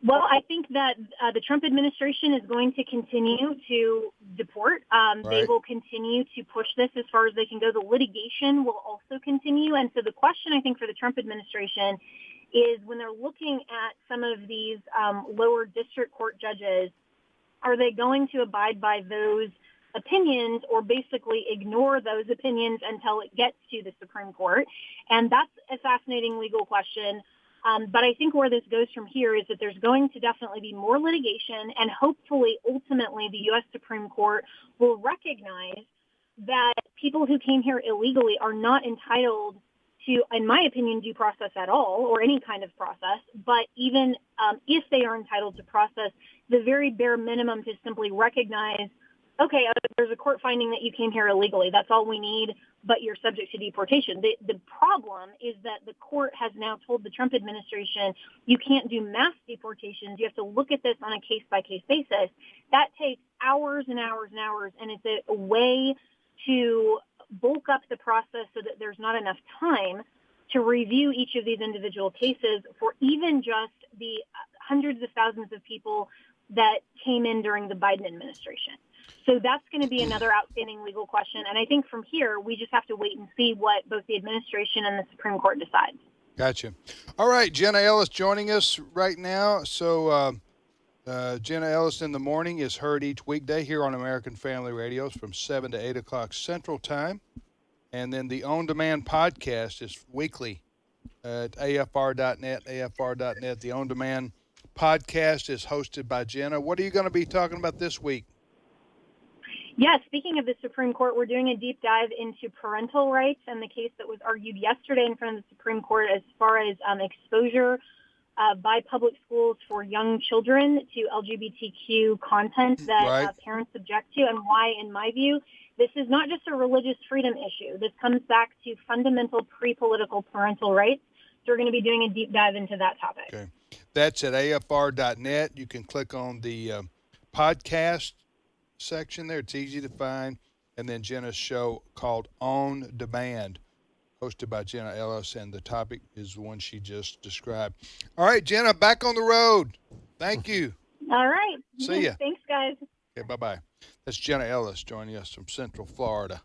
Well, I think that the Trump administration is going to continue to deport. They will continue to push this as far as they can go. The litigation will also continue. And so the question, I think, for the Trump administration is when they're looking at some of these lower district court judges, are they going to abide by those opinions or basically ignore those opinions until it gets to the Supreme Court? And that's a fascinating legal question. But I think where this goes from here is that there's going to definitely be more litigation, and hopefully, ultimately, the U.S. Supreme Court will recognize that people who came here illegally are not entitled to, in my opinion, due process at all, or any kind of process. But even if they are entitled to process, the very bare minimum to simply recognize, okay, there's a court finding that you came here illegally. That's all we need, but you're subject to deportation. The problem is that the court has now told the Trump administration you can't do mass deportations. You have to look at this on a case-by-case basis. That takes hours and hours and hours, and it's a way to bulk up the process so that there's not enough time to review each of these individual cases for even just the hundreds of thousands of people that came in during the Biden administration. So that's going to be another outstanding legal question. And I think from here, we just have to wait and see what both the administration and the Supreme Court decides. Gotcha. All right, Jenna Ellis joining us right now. So Jenna Ellis in the Morning is heard each weekday here on American Family Radio from 7 to 8 o'clock Central Time. And then the on-demand podcast is weekly at afr.net, afr.net. The on-demand podcast is hosted by Jenna. What are you going to be talking about this week? Yeah, speaking of the Supreme Court, we're doing a deep dive into parental rights and the case that was argued yesterday in front of the Supreme Court as far as exposure by public schools for young children to LGBTQ content that parents object to, and why, in my view, this is not just a religious freedom issue. This comes back to fundamental pre-political parental rights. So we're going to be doing a deep dive into that topic. Okay. That's at afr.net. You can click on the podcast section there. It's easy to find. And then Jenna's show called On Demand, hosted by Jenna Ellis, and the topic is the one she just described. All right, Jenna, back on the road. Thank you. All right. See ya. Thanks, guys. Okay, bye-bye. That's Jenna Ellis joining us from Central Florida.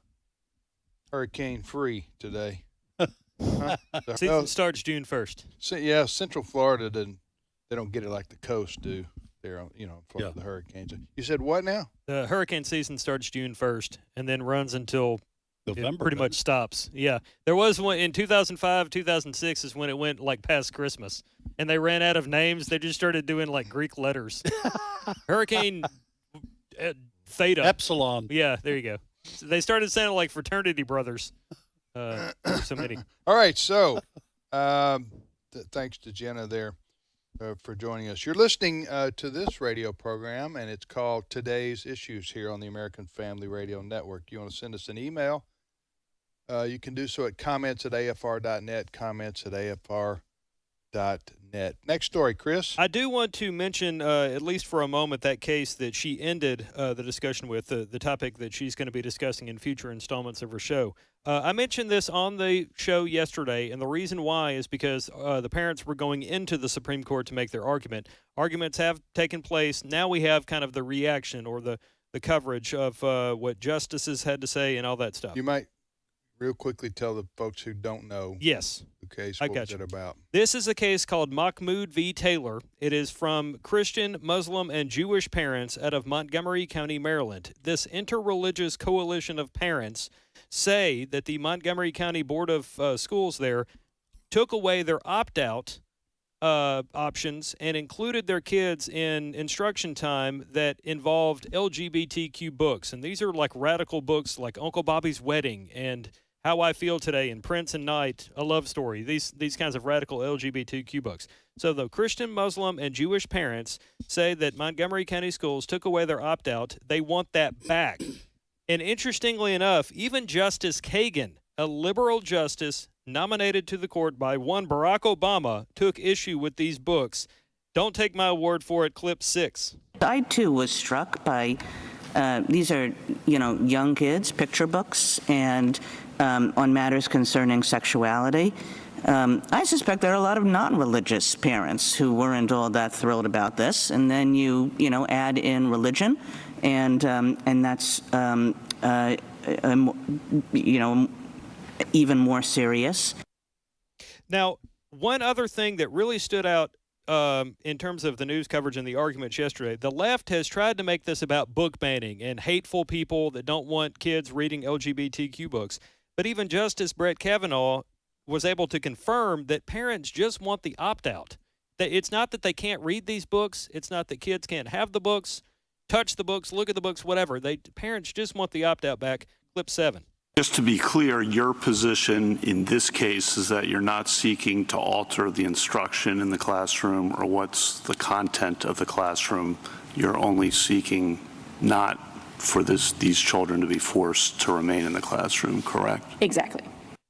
Hurricane-free today. Season starts June 1st. Yeah, Central Florida they don't get it like the coast do. They're, for the hurricanes. You said what now? The hurricane season starts June 1st and then runs until November. It pretty much stops. Yeah. There was one in 2005, 2006 is when it went like past Christmas. And they ran out of names. They just started doing like Greek letters. Hurricane Theta. Epsilon. Yeah, there you go. So they started sounding like fraternity brothers. So many. All right, so thanks to Jenna there for joining us. You're listening to this radio program, and it's called Today's Issues here on the American Family Radio Network. You want to send us an email? You can do so at comments@afr.net, comments@afr.net. Next story, Chris. I do want to mention, at least for a moment, that case that she ended the discussion with, the topic that she's going to be discussing in future installments of her show. I mentioned this on the show yesterday, and the reason why is because the parents were going into the Supreme Court to make their argument. Arguments have taken place. Now we have kind of the reaction or the coverage of what justices had to say and all that stuff. You might real quickly tell the folks who don't know. Yes. The case. I What got was you. it about? This is a case called Mahmoud v. Taylor. It is from Christian, Muslim, and Jewish parents out of Montgomery County, Maryland. This interreligious coalition of parents say that the Montgomery County Board of Schools there took away their opt-out options and included their kids in instruction time that involved LGBTQ books. And these are like radical books like Uncle Bobby's Wedding and How I Feel Today and Prince and Night, A Love Story, these kinds of radical LGBTQ books. So the Christian, Muslim, and Jewish parents say that Montgomery County schools took away their opt-out. They want that back. And interestingly enough, even Justice Kagan, a liberal justice nominated to the court by one Barack Obama, took issue with these books. Don't take my word for it, clip 6. I, too, was struck by these are, young kids, picture books, and on matters concerning sexuality. I suspect there are a lot of non-religious parents who weren't all that thrilled about this, and then you add in religion, and that's even more serious. Now, one other thing that really stood out in terms of the news coverage and the arguments yesterday, the left has tried to make this about book banning and hateful people that don't want kids reading LGBTQ books. But even Justice Brett Kavanaugh was able to confirm that parents just want the opt-out. That it's not that they can't read these books. It's not that kids can't have the books, touch the books, look at the books, whatever. Parents just want the opt-out back. Clip 7. Just to be clear, your position in this case is that you're not seeking to alter the instruction in the classroom or what's the content of the classroom. You're only seeking not for these children to be forced to remain in the classroom, correct? Exactly.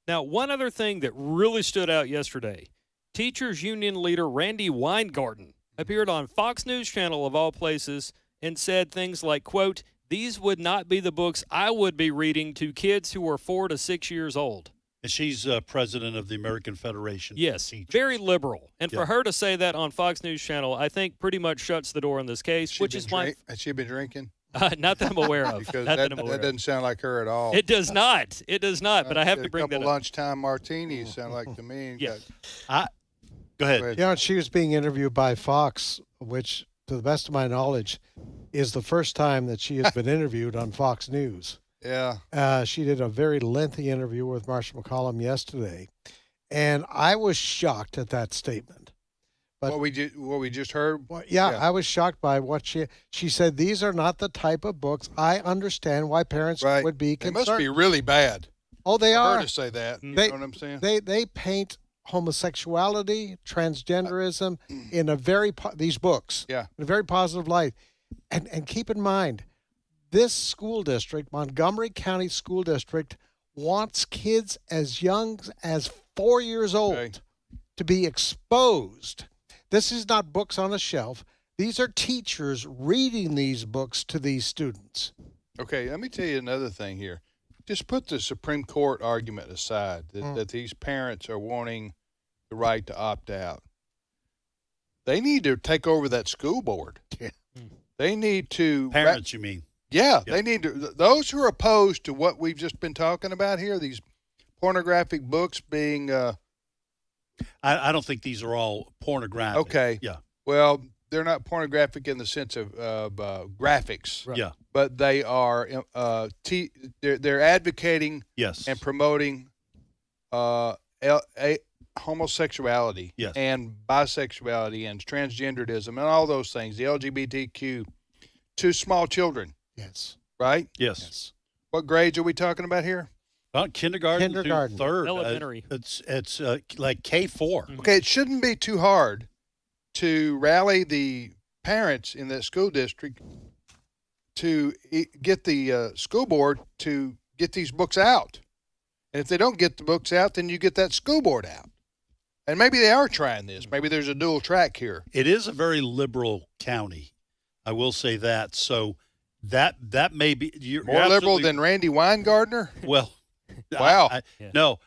Now, one other thing that really stood out yesterday, Teachers Union leader Randy Weingarten appeared on Fox News Channel of all places and said things like, quote, "These would not be the books I would be reading to kids who are 4 to 6 years old." And she's president of the American Federation. Yes, very liberal. And Yeah. for her to say that on Fox News Channel, I think pretty much shuts the door on this case, which is why... Has she been drinking? Not that I'm aware of. Because Not that I'm aware of. doesn't sound like her at all. It does not. It does not, but I have to bring that A couple up. lunchtime martinis sound like to me. Yeah. Go ahead. She was being interviewed by Fox, which, to the best of my knowledge, is the first time that she has been interviewed on Fox News. Yeah. She did a very lengthy interview with Marshall McCollum yesterday, and I was shocked at that statement. But what we just heard. Yeah, I was shocked by what she said. These are not the type of books. I understand why parents would be They concerned. must be really bad. Oh, they for are. her to say that. You They, know what I'm saying? They paint homosexuality, transgenderism in a very these books. Yeah. In a very positive light. And keep in mind, this school district, Montgomery County School District, wants kids as young as 4 years old to be exposed. This is not books on a shelf. These are teachers reading these books to these students. Okay, let me tell you another thing here. Just put the Supreme Court argument aside that these parents are wanting the right to opt out. They need to take over that school board. Yeah. They need to... Parents, you mean? Yeah, they need to... Those who are opposed to what we've just been talking about here, these pornographic books being... I don't think these are all pornographic. Okay. Yeah. Well, they're not pornographic in the sense of graphics. Right. Yeah. But they are they're advocating and promoting homosexuality and bisexuality and transgenderism and all those things, the LGBTQ, to small children. Yes. Right? Yes. What grades are we talking about here? Well, kindergarten through third. Elementary. It's like K4. Okay, it shouldn't be too hard to rally the parents in that school district to get the school board to get these books out. And if they don't get the books out, then you get that school board out. And maybe they are trying this. Maybe there's a dual track here. It is a very liberal county. I will say that. So that may be you're More liberal than Randy Weingartner? Well, wow. No.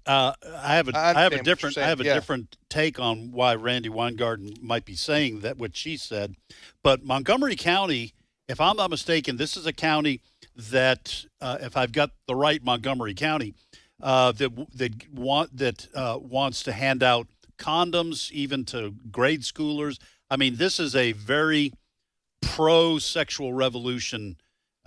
I have a different take on why Randy Weingarten might be saying that what she said, but Montgomery County, if I'm not mistaken, this is a county that, if I've got the right Montgomery County, that wants to hand out condoms even to grade schoolers. I mean, this is a very pro-sexual revolution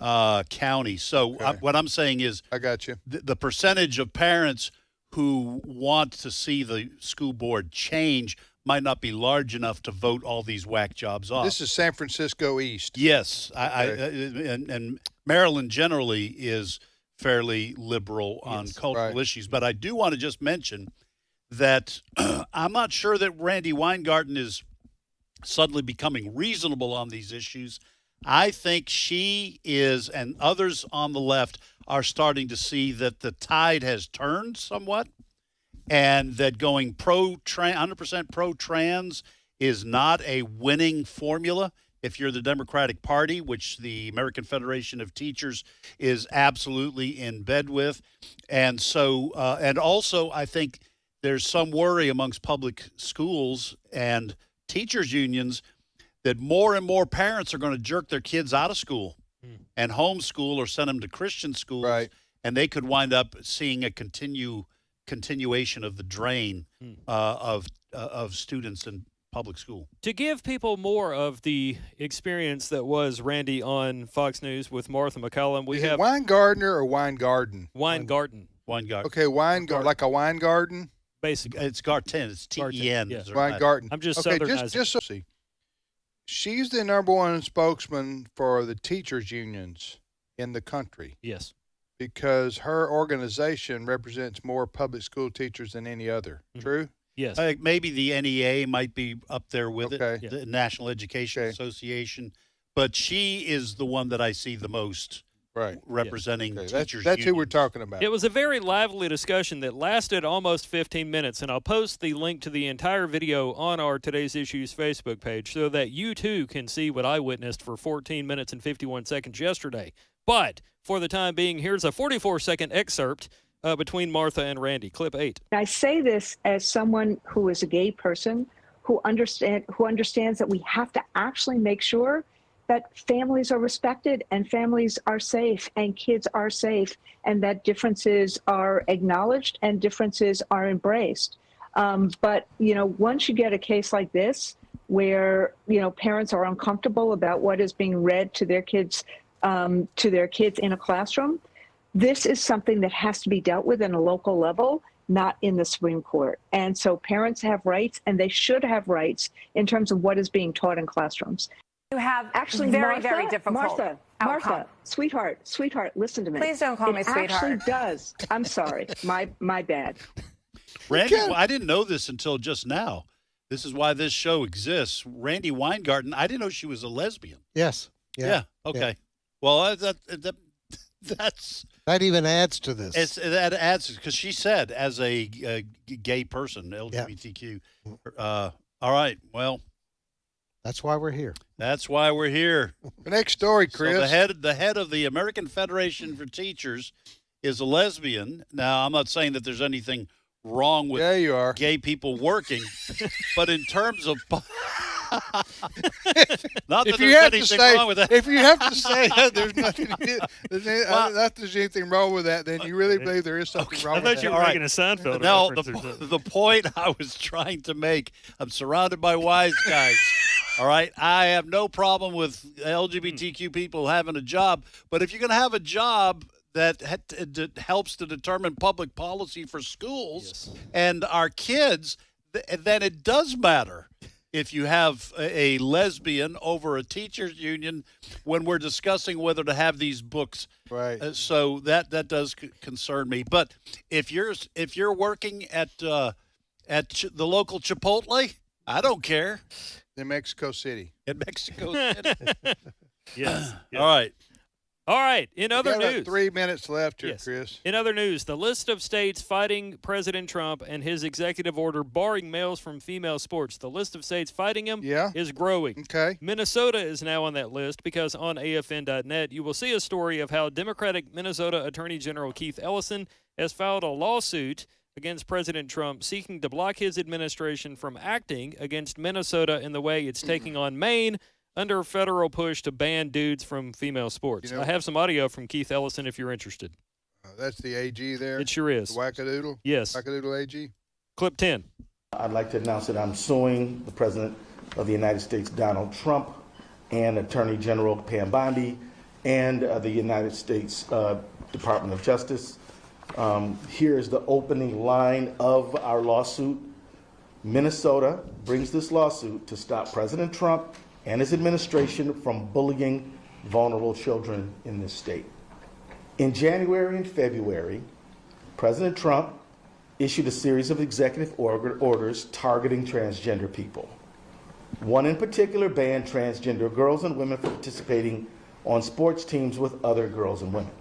county. So what I'm saying is, I got you. The percentage of parents who want to see the school board change might not be large enough to vote all these whack jobs off. This is San Francisco East. Yes, and Maryland generally is fairly liberal on cultural issues. But I do want to just mention that I'm not sure that Randy Weingarten is suddenly becoming reasonable on these issues. I think she is, and others on the left are starting to see that the tide has turned somewhat, and that going 100% pro-trans is not a winning formula if you're the Democratic Party, which the American Federation of Teachers is absolutely in bed with. And so, and also I think there's some worry amongst public schools and teachers unions that more and more parents are going to jerk their kids out of school and homeschool or send them to Christian schools, and they could wind up seeing a continuation of the drain of students in public school. To give people more of the experience that was Randy on Fox News with Martha McCallum, we have Weingartner or Weingarten? Weingarten. Weingarten. Okay, Weingarten, like a wine garden. Basically, it's Garten. It's T-E-N. Yeah. Weingarten. I'm just okay. southernizing. Just so see. She's the number one spokesman for the teachers unions in the country. Yes. Because her organization represents more public school teachers than any other. True? Yes. Maybe the NEA might be up there with it, Okay. the National Education Association. But she is the one that I see the most representing teachers. That's who we're talking about. It was a very lively discussion that lasted almost 15 minutes, and I'll post the link to the entire video on our Today's Issues Facebook page so that you too can see what I witnessed for 14 minutes and 51 seconds yesterday. But for the time being, here's a 44-second excerpt between Martha and Randy. Clip 8. I say this as someone who is a gay person who understands that we have to actually make sure that families are respected and families are safe and kids are safe and that differences are acknowledged and differences are embraced. But, once you get a case like this where, parents are uncomfortable about what is being read to their kids in a classroom, This is something that has to be dealt with in a local level, not in the Supreme Court. And so parents have rights, and they should have rights in terms of what is being taught in classrooms. You have Actually, very, Martha, very difficult outcome. Sweetheart, listen to me. Please don't call me sweetheart. It actually does. I'm sorry. My bad. Randy, I didn't know this until just now. This is why this show exists. Randy Weingarten, I didn't know she was a lesbian. Yes. Yeah. Okay. Yeah. Well, that even adds to this. That adds because she said as a gay person, LGBTQ. All right. Well, that's why we're here. That's why we're here. The next story, Chris. So the head of the American Federation for Teachers is a lesbian. Now, I'm not saying that there's anything wrong with gay people working, but in terms of not that there's anything wrong with that. If you have to say that there's nothing, not there's anything wrong with that, then you really believe there is something wrong with that. I thought you were making a Seinfeld No, reference. the point I was trying to make, I'm surrounded by wise guys. All right, I have no problem with LGBTQ people having a job, but if you're going to have a job that helps to determine public policy for schools and our kids, then it does matter if you have a lesbian over a teachers union when we're discussing whether to have these books. Right. So that does concern me. But if you're working at the local Chipotle, I don't care. In Mexico City. In Mexico City. Yes. All right. In other news, 3 minutes left here, Chris. In other news, the list of states fighting President Trump and his executive order barring males from female sports, the list of states fighting him is growing. Okay. Minnesota is now on that list because on AFN.net you will see a story of how Democratic Minnesota Attorney General Keith Ellison has filed a lawsuit against President Trump seeking to block his administration from acting against Minnesota in the way it's taking on Maine under a federal push to ban dudes from female sports. I have some audio from Keith Ellison if you're interested. That's the AG there? It sure is. The Wackadoodle? Yes. Wackadoodle AG? Clip 10. I'd like to announce that I'm suing the President of the United States, Donald Trump, and Attorney General Pam Bondi, and the United States Department of Justice. Here is the opening line of our lawsuit. Minnesota brings this lawsuit to stop President Trump and his administration from bullying vulnerable children in this state. In January and February, President Trump issued a series of executive orders targeting transgender people. One in particular banned transgender girls and women from participating on sports teams with other girls and women.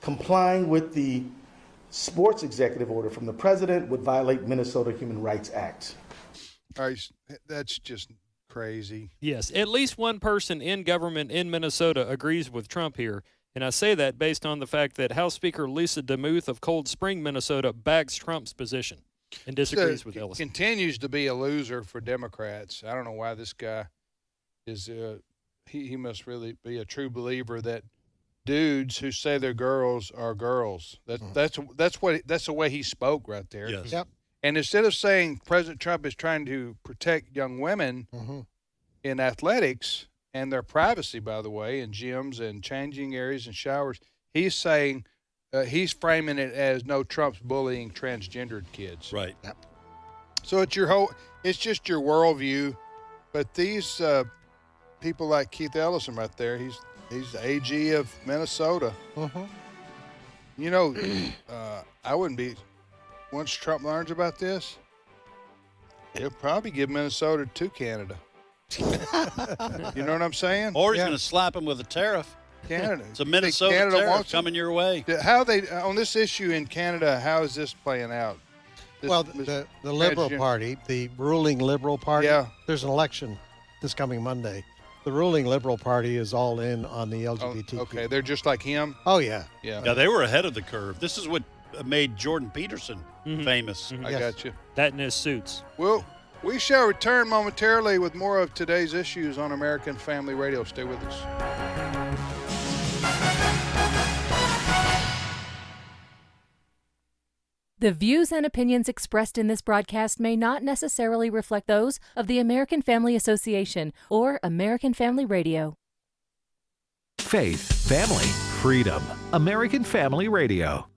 Complying with the sports executive order from the president would violate Minnesota Human Rights Act. All right, that's just crazy. Yes, at least one person in government in Minnesota agrees with Trump here. And I say that based on the fact that House Speaker Lisa DeMuth of Cold Spring, Minnesota, backs Trump's position and disagrees with Ellison. Continues to be a loser for Democrats. I don't know why this guy is, he must really be a true believer that dudes who say they're girls are girls. That's the way he spoke right there. Yes. Yep. And instead of saying President Trump is trying to protect young women in athletics and their privacy, by the way, in gyms and changing areas and showers, he's saying he's framing it as no, Trump's bullying transgendered kids. Right. Yep. So it's just your worldview. But these people like Keith Ellison right there, he's the AG of Minnesota. You know, I wouldn't be. Once Trump learns about this, he'll probably give Minnesota to Canada. You know what I'm saying? Or he's going to slap him with a tariff. Canada. It's a Minnesota Canada tariff coming your way. How they on this issue in Canada? How is this playing out? The Liberal Party, the ruling Liberal Party. Yeah. There's an election this coming Monday. The ruling Liberal Party is all in on the LGBT. Okay, they're just like him. Oh yeah. Yeah, they were ahead of the curve. This is what made Jordan Peterson famous. I got you. That and his suits. Well, we shall return momentarily with more of today's issues on American Family Radio. Stay with us. The views and opinions expressed in this broadcast may not necessarily reflect those of the American Family Association or American Family Radio. faith, family, freedom. American Family Radio.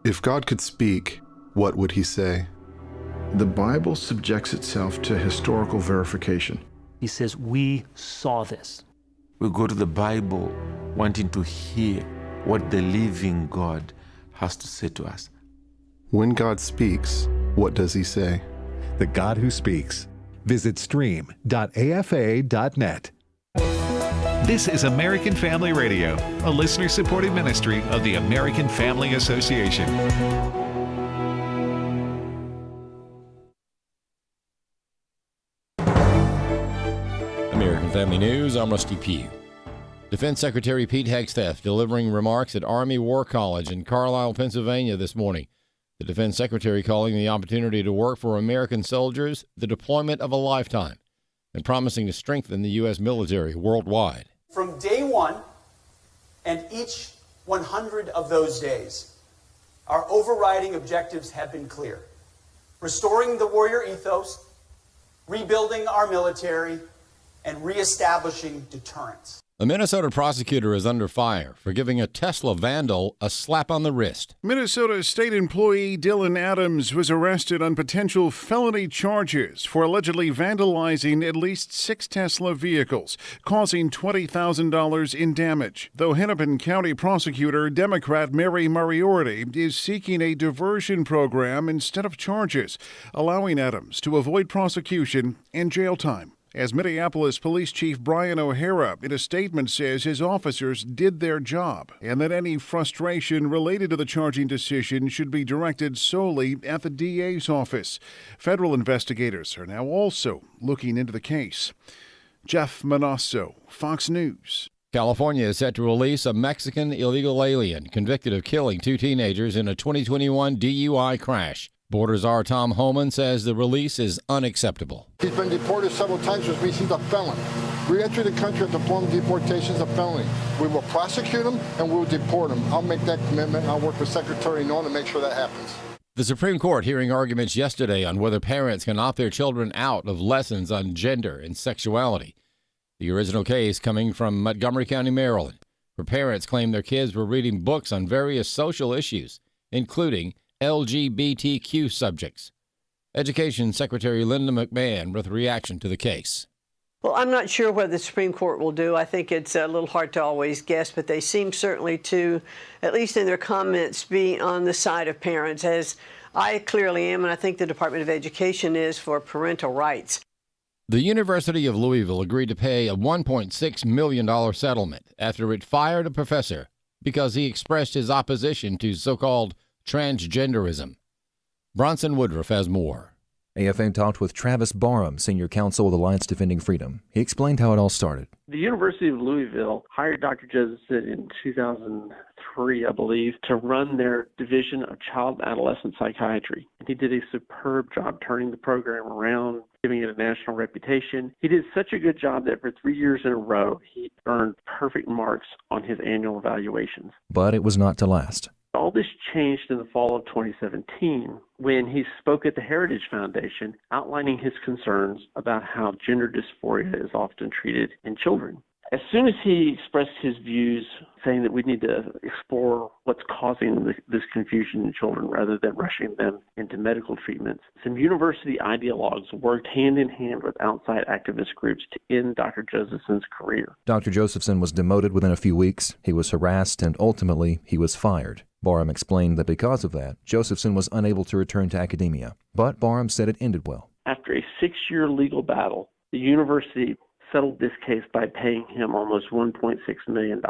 If God could speak, what would he say? The Bible subjects itself to historical verification. He says, we saw this. We go to the Bible wanting to hear what the living God has to say to us. When God speaks, what does he say? The God who speaks. Visit stream.afa.net. This is American Family Radio, a listener-supported ministry of the American Family Association. American Family News, I'm Rusty Pugh. Defense Secretary Pete Hegseth delivering remarks at Army War College in Carlisle, Pennsylvania this morning. The Defense Secretary calling the opportunity to work for American soldiers the deployment of a lifetime and promising to strengthen the U.S. military worldwide. From day one and each 100 of those days, our overriding objectives have been clear. Restoring the warrior ethos, rebuilding our military, and reestablishing deterrence. A Minnesota prosecutor is under fire for giving a Tesla vandal a slap on the wrist. Minnesota state employee Dylan Adams was arrested on potential felony charges for allegedly vandalizing at least 6 Tesla vehicles, causing $20,000 in damage. Though Hennepin County prosecutor Democrat Mary Moriarty is seeking a diversion program instead of charges, allowing Adams to avoid prosecution and jail time. As Minneapolis Police Chief Brian O'Hara in a statement says his officers did their job and that any frustration related to the charging decision should be directed solely at the DA's office. Federal investigators are now also looking into the case. Jeff Manasso, Fox News. California is set to release a Mexican illegal alien convicted of killing 2 teenagers in a 2021 DUI crash. Border Czar Tom Homan says the release is unacceptable. He's been deported several times, which means he's a felon. Re-entry the country at the form of deportation is a felony. We will prosecute him and we will deport him. I'll make that commitment. I'll work with Secretary Norton to make sure that happens. The Supreme Court hearing arguments yesterday on whether parents can opt their children out of lessons on gender and sexuality. The original case coming from Montgomery County, Maryland, where parents claim their kids were reading books on various social issues, including LGBTQ subjects. Education Secretary Linda McMahon with reaction to the case. Well, I'm not sure what the Supreme Court will do. I think it's a little hard to always guess, but they seem certainly to, at least in their comments, be on the side of parents, as I clearly am, and I think the Department of Education is, for parental rights. The University of Louisville agreed to pay a $1.6 million settlement after it fired a professor because he expressed his opposition to so-called transgenderism. Bronson Woodruff has more. AFN talked with Travis Barham, Senior Counsel with Alliance Defending Freedom. He explained how it all started. The University of Louisville hired Dr. Josephson in 2003, I believe, to run their division of child and adolescent psychiatry. And he did a superb job turning the program around, giving it a national reputation. He did such a good job that for 3 years in a row, he earned perfect marks on his annual evaluations. But it was not to last. All this changed in the fall of 2017 when he spoke at the Heritage Foundation outlining his concerns about how gender dysphoria is often treated in children. As soon as he expressed his views, saying that we need to explore what's causing this confusion in children rather than rushing them into medical treatments, some university ideologues worked hand in hand with outside activist groups to end Dr. Josephson's career. Dr. Josephson was demoted within a few weeks. He was harassed, and ultimately he was fired. Barham explained that because of that, Josephson was unable to return to academia. But Barham said it ended well. After a 6-year legal battle, the university settled this case by paying him almost $1.6 million.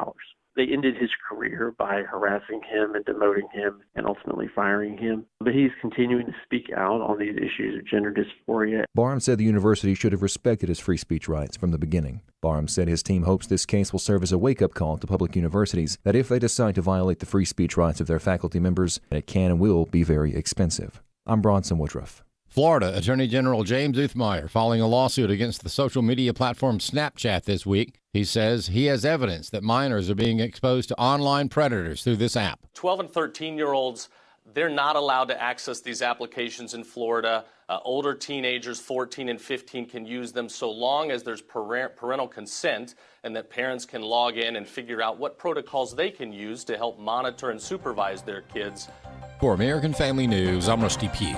They ended his career by harassing him and demoting him and ultimately firing him. But he's continuing to speak out on these issues of gender dysphoria. Barham said the university should have respected his free speech rights from the beginning. Barham said his team hopes this case will serve as a wake-up call to public universities that if they decide to violate the free speech rights of their faculty members, it can and will be very expensive. I'm Bronson Woodruff. Florida Attorney General James Uthmeyer filing a lawsuit against the social media platform Snapchat this week. He says he has evidence that minors are being exposed to online predators through this app. 12 and 13-year-olds, they're not allowed to access these applications in Florida. Older teenagers, 14 and 15, can use them so long as there's parental consent and that parents can log in and figure out what protocols they can use to help monitor and supervise their kids. For American Family News, I'm Rusty Pugh.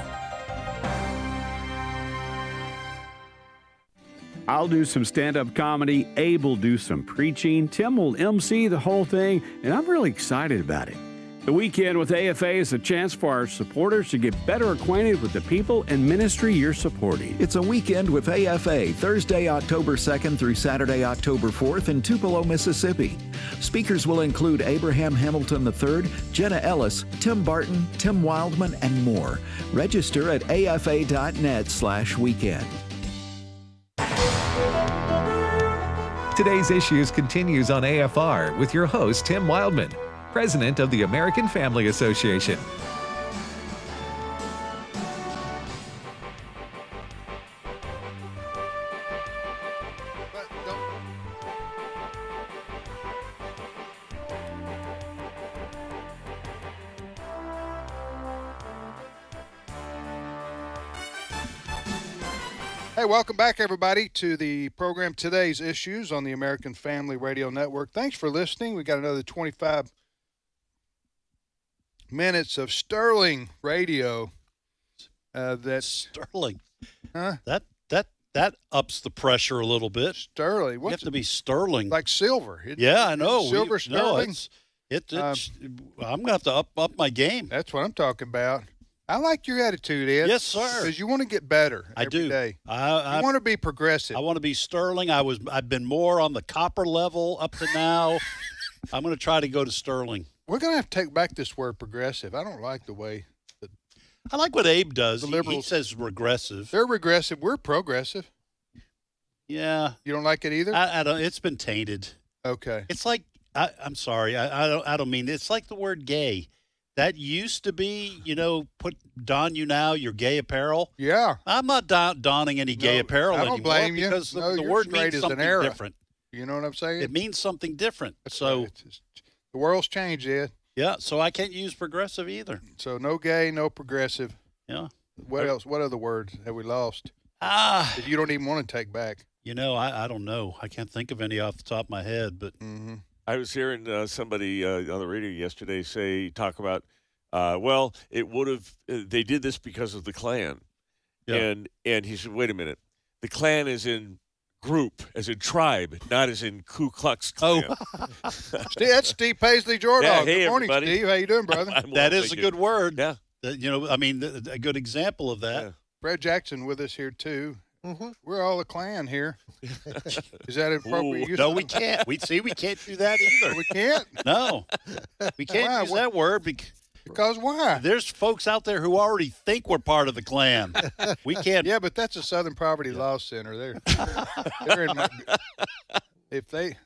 I'll do some stand-up comedy. Abe will do some preaching. Tim will MC the whole thing, and I'm really excited about it. The Weekend with AFA is a chance for our supporters to get better acquainted with the people and ministry you're supporting. It's a Weekend with AFA, Thursday, October 2nd through Saturday, October 4th in Tupelo, Mississippi. Speakers will include Abraham Hamilton III, Jenna Ellis, Tim Barton, Tim Wildman, and more. Register at afa.net/weekend. Today's Issues continues on AFR with your host, Tim Wildman, President of the American Family Association. Hey, welcome back, everybody, to the program Today's Issues on the American Family Radio Network. Thanks for listening. We got another 25 minutes of sterling radio. Sterling. Huh? That ups the pressure a little bit. Sterling. You have to be sterling. Like silver. Yeah, I know. Silver sterling. No, I'm going to have to up my game. That's what I'm talking about. I like your attitude, Ed. Yes, sir. Because you want to get better I do. every day. I You want to be progressive. I want to be sterling. I've been more on the copper level up to now. I'm going to try to go to sterling. We're going to have to take back this word progressive. I don't like the way that I like what Abe does. the He liberals says regressive. They're regressive. We're progressive. Yeah. You don't like it either? I don't. It's been tainted. Okay. It's like I'm sorry. I don't mean it's like the word gay. That used to be, don you now your gay apparel. Yeah. I'm not donning any gay apparel I don't anymore blame you. because No, the you're word straight means as an something arrow. different. You know what I'm saying? It means something different. The world's changed, Ed. Yeah, so I can't use progressive either. So no gay, no progressive. Yeah. What else? What other words have we lost? That you don't even want to take back. I don't know. I can't think of any off the top of my head, but I was hearing somebody on the radio yesterday talk about, it would have. They did this because of the Klan, and he said, "Wait a minute, the Klan is in group, as in tribe, not as in Ku Klux Klan." That's Steve Paisley Jordan. Yeah, hey, good morning, everybody. Steve. How you doing, brother? that is a good word. Yeah. A good example of that. Yeah. Brad Jackson with us here too. Mm-hmm. We're all a Klan here. Is that appropriate? use? No, we can't. We can't do that either. We can't. No, we can't use that word because why? There's folks out there who already think we're part of the Klan. We can't. Yeah, but that's a Southern Poverty Law Center. They're in. If they.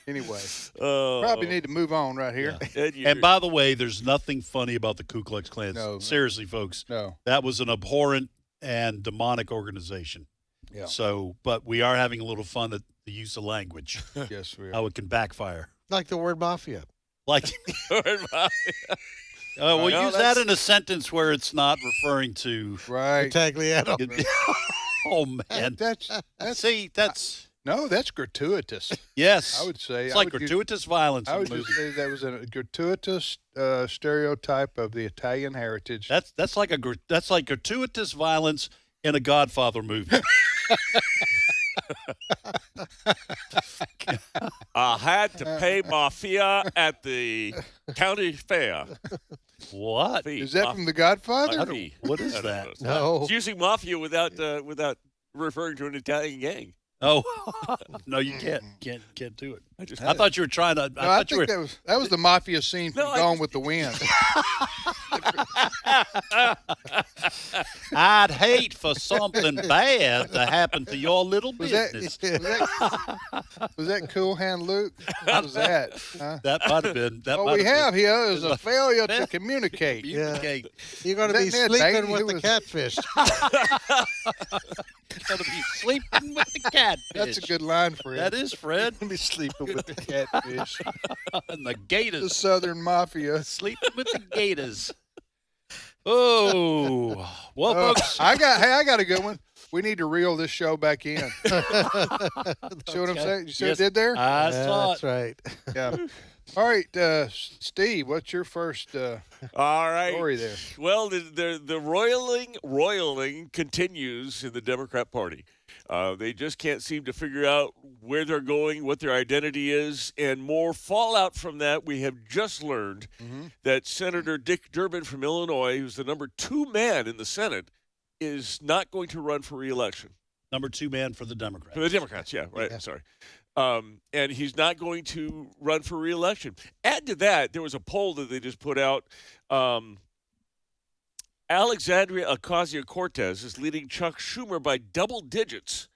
Anyway, probably need to move on right here. Yeah. And by the way, there's nothing funny about the Ku Klux Klan. No, seriously, folks. No, that was an abhorrent and demonic organization. Yeah. So, but we are having a little fun at the use of language. Yes, we are. How it can backfire. Like the word mafia. Like. We'll use that in a sentence where it's not referring to right. Tagliano. Oh man, that's. No, that's gratuitous. Yes. I would say. It's like gratuitous violence. I would just say that was a gratuitous stereotype of the Italian heritage. That's like gratuitous violence in a Godfather movie. I had to pay mafia at the county fair. What? Is that from The Godfather? What is that? No. It's using mafia without referring to an Italian gang. Oh no, you can't do it. I thought you were trying to. I think that was the mafia scene from Gone with the Wind. I'd hate for something bad to happen to your little business. Was that Cool Hand Luke? What was that? Huh? That might have been. What we have here is a failure to communicate. Yeah. You're going to be sleeping with the catfish. Going to be sleeping with the catfish. That's a good line, Fred. That is, Fred. Be sleeping with the catfish. And the gators. The Southern Mafia. Sleeping with the gators. Oh, well, folks, I got a good one. We need to reel this show back in. See what I'm saying? You see what I did there? I saw That's right. Yeah. All right, Steve, what's your first All right. story there? Well, the roiling continues in the Democrat Party. They just can't seem to figure out where they're going, what their identity is, and more fallout from that. We have just learned that Senator Dick Durbin from Illinois, who's the number 2 man in the Senate, is not going to run for re-election. Number 2 man for the Democrats. For the Democrats, yeah, right. Yeah. Sorry. And he's not going to run for re-election. Add to that, there was a poll that they just put out. Alexandria Ocasio-Cortez is leading Chuck Schumer by double digits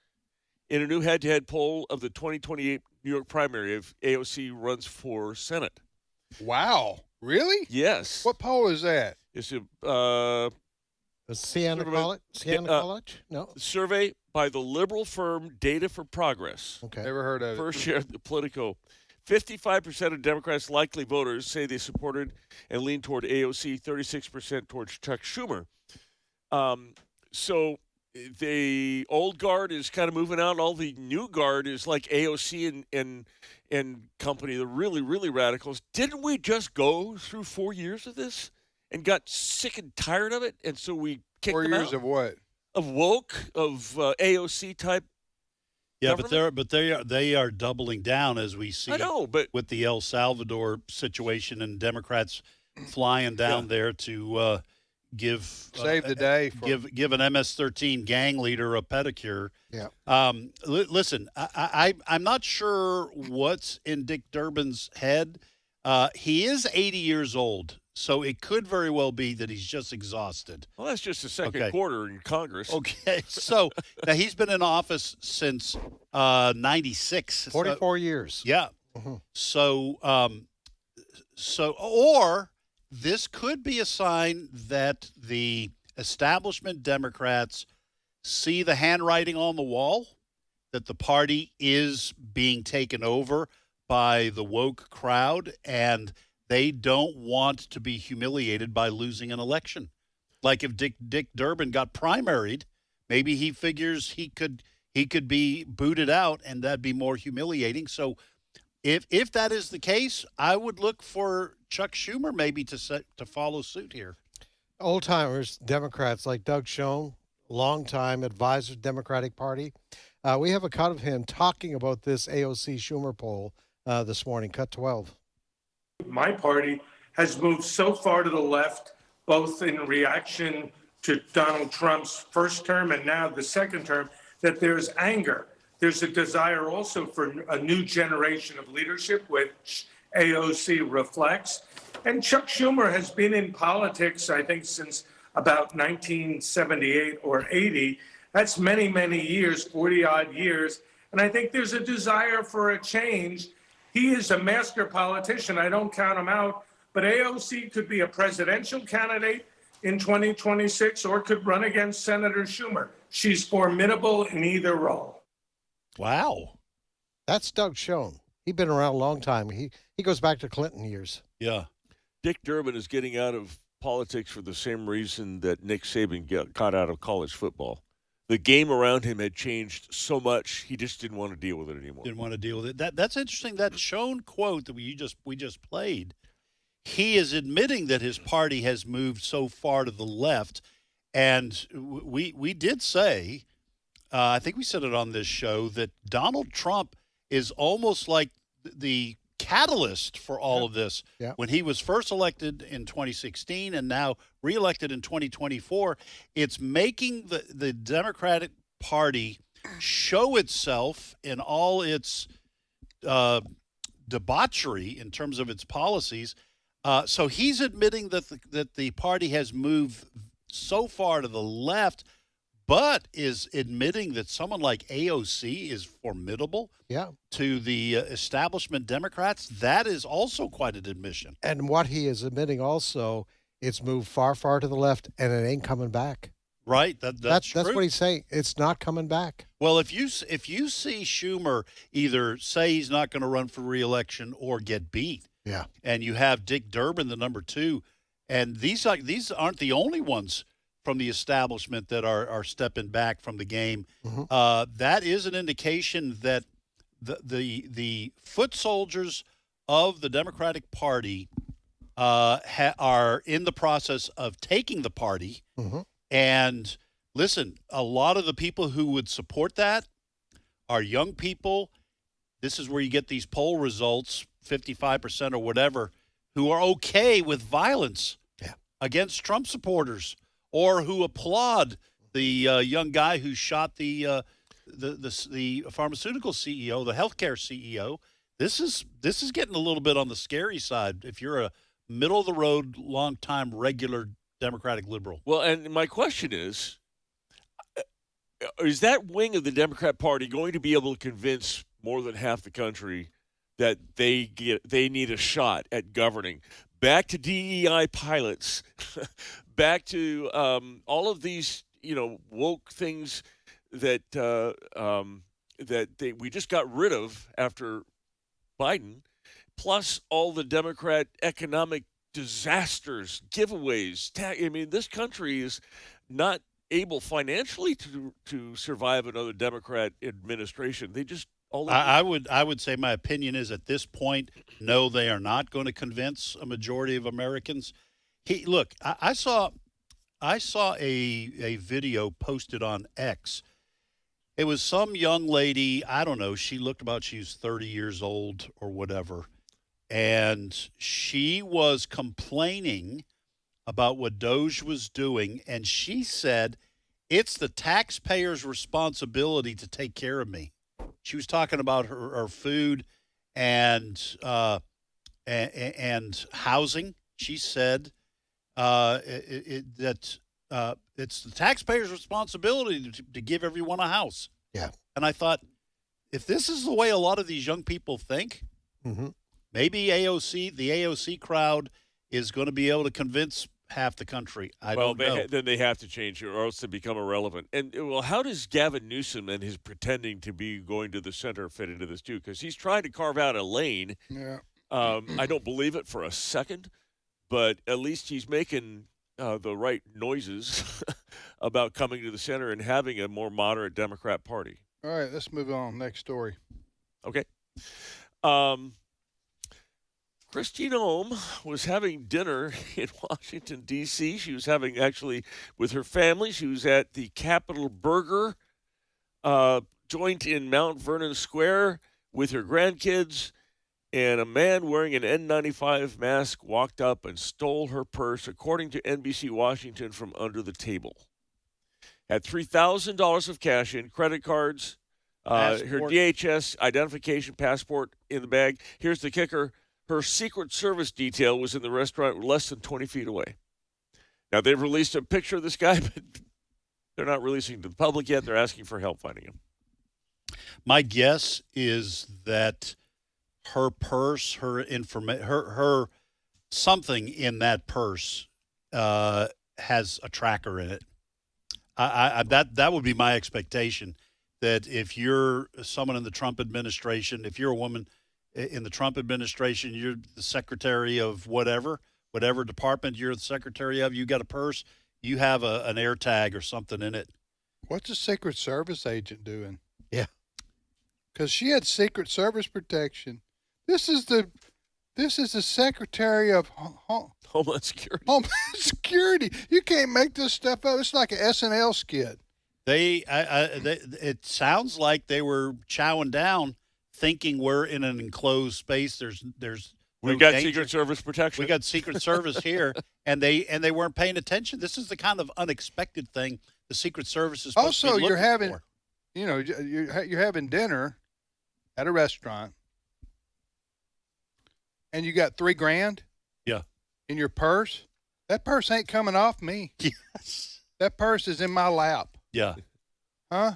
in a new head-to-head poll of the 2028 New York primary if AOC runs for Senate. Wow. Really? Yes. What poll is that? It's a Siena College? Siena College? No. Survey by the liberal firm Data for Progress. Okay. Never heard of it. First share of the Politico. 55% of Democrats' likely voters say they supported and lean toward AOC, 36% towards Chuck Schumer. So the old guard is kind of moving out. All the new guard is like AOC and company, the really, really radicals. Didn't we just go through 4 years of this and got sick and tired of it? And so we kicked 4 them years out? of what? Of woke, of AOC type. Yeah, government? but they are doubling down, as we see. I know, but with the El Salvador situation and Democrats flying down there to give save the day, give an MS-13 gang leader a pedicure. Yeah. Listen, I'm not sure what's in Dick Durbin's head. He is 80 years old. So it could very well be that he's just exhausted. Well, that's just the second quarter in Congress. Okay, so now he's been in office since 96. 44 years. Yeah. So, or this could be a sign that the establishment Democrats see the handwriting on the wall, that the party is being taken over by the woke crowd, and they don't want to be humiliated by losing an election. Like if Dick Durbin got primaried, maybe he figures he could be booted out, and that'd be more humiliating. So if that is the case, I would look for Chuck Schumer maybe to follow suit here. Old timers, Democrats like Doug Schoen, longtime advisor, Democratic Party. We have a cut of him talking about this AOC Schumer poll this morning. Cut 12. My party has moved so far to the left, both in reaction to Donald Trump's first term and now the second term, that there's anger. There's a desire also for a new generation of leadership, which AOC reflects. And Chuck Schumer has been in politics, I think, since about 1978 or 80. That's many, many years, 40-odd years. And I think there's a desire for a change. He is a master politician. I don't count him out. But AOC could be a presidential candidate in 2026 or could run against Senator Schumer. She's formidable in either role. Wow. That's Doug Schoen. He's been around a long time. He goes back to Clinton years. Yeah. Dick Durbin is getting out of politics for the same reason that Nick Saban got out of college football. The game around him had changed so much, he just didn't want to deal with it anymore. Didn't want to deal with it. That's interesting. That Schoen quote that we just played, he is admitting that his party has moved so far to the left. And we did say, I think we said it on this show, that Donald Trump is almost like the catalyst for all of this. Yeah. When he was first elected in 2016 and now reelected in 2024, it's making the Democratic Party show itself in all its debauchery in terms of its policies. So he's admitting that the party has moved so far to the left, but is admitting that someone like AOC is formidable to the establishment Democrats. That is also quite an admission. And what he is admitting also, it's moved far, far to the left, and it ain't coming back. Right. That's true. That's what he's saying. It's not coming back. Well, if you see Schumer either say he's not going to run for re-election or get beat, yeah, and you have Dick Durbin, the number 2, And these aren't the only ones from the establishment that are stepping back from the game. That is an indication that the foot soldiers of the Democratic Party are in the process of taking the party. And listen, a lot of the people who would support that are young people. This is where you get these poll results, 55% or whatever, who are okay with violence against Trump supporters, or who applaud the young guy who shot the pharmaceutical CEO, the healthcare CEO. This is getting a little bit on the scary side if you're a middle of the road, long time regular Democratic liberal. Well, and my question is that wing of the Democrat Party going to be able to convince more than half the country that they need a shot at governing? Back to DEI pilots, back to all of these, woke things that we just got rid of after Biden, plus all the Democrat economic disasters, giveaways. This country is not able financially to survive another Democrat administration. They just I would say my opinion is at this point, no, they are not going to convince a majority of Americans. Look, I saw a video posted on X. It was some young lady, I don't know, she was 30 years old or whatever, and she was complaining about what Doge was doing, and she said, it's the taxpayer's responsibility to take care of me. She was talking about her food and housing. She said that it's the taxpayer's responsibility to give everyone a house. Yeah. And I thought, if this is the way a lot of these young people think, maybe the AOC crowd is going to be able to convince half the country. I don't know. Then they have to change it, or else they become irrelevant. And how does Gavin Newsom and his pretending to be going to the center fit into this too? Because he's trying to carve out a lane. Yeah. I don't believe it for a second, but at least he's making the right noises about coming to the center and having a more moderate Democrat Party. All right, let's move on. Next story. Okay. Christine Ohm was having dinner in Washington, D.C. She was having, actually, with her family. She was at the Capitol Burger joint in Mount Vernon Square with her grandkids, and a man wearing an N95 mask walked up and stole her purse, according to NBC Washington, from under the table. Had $3,000 of cash in, credit cards, her DHS identification passport in the bag. Here's the kicker. Her Secret Service detail was in the restaurant less than 20 feet away. Now, they've released a picture of this guy, but they're not releasing it to the public yet. They're asking for help finding him. My guess is that her purse, her something in that purse has a tracker in it. That would be my expectation, that if you're someone in the Trump administration, if you're a woman in the Trump administration, you're the secretary of whatever department you're the secretary of, you got a purse, you have an air tag or something in it. What's a Secret Service agent doing? Yeah. Because she had Secret Service protection. This is the Secretary of Homeland Security. Homeland Security. You can't make this stuff up. It's like an SNL skit. It sounds like they were chowing down, thinking we're in an enclosed space. We've got Secret Service protection. We got Secret Service here, and they weren't paying attention. This is the kind of unexpected thing the Secret Service is supposed to be looking you're having, for. You're having dinner at a restaurant, and you got $3,000. Yeah. In your purse. That purse ain't coming off me. Yes. That purse is in my lap. Yeah. Huh?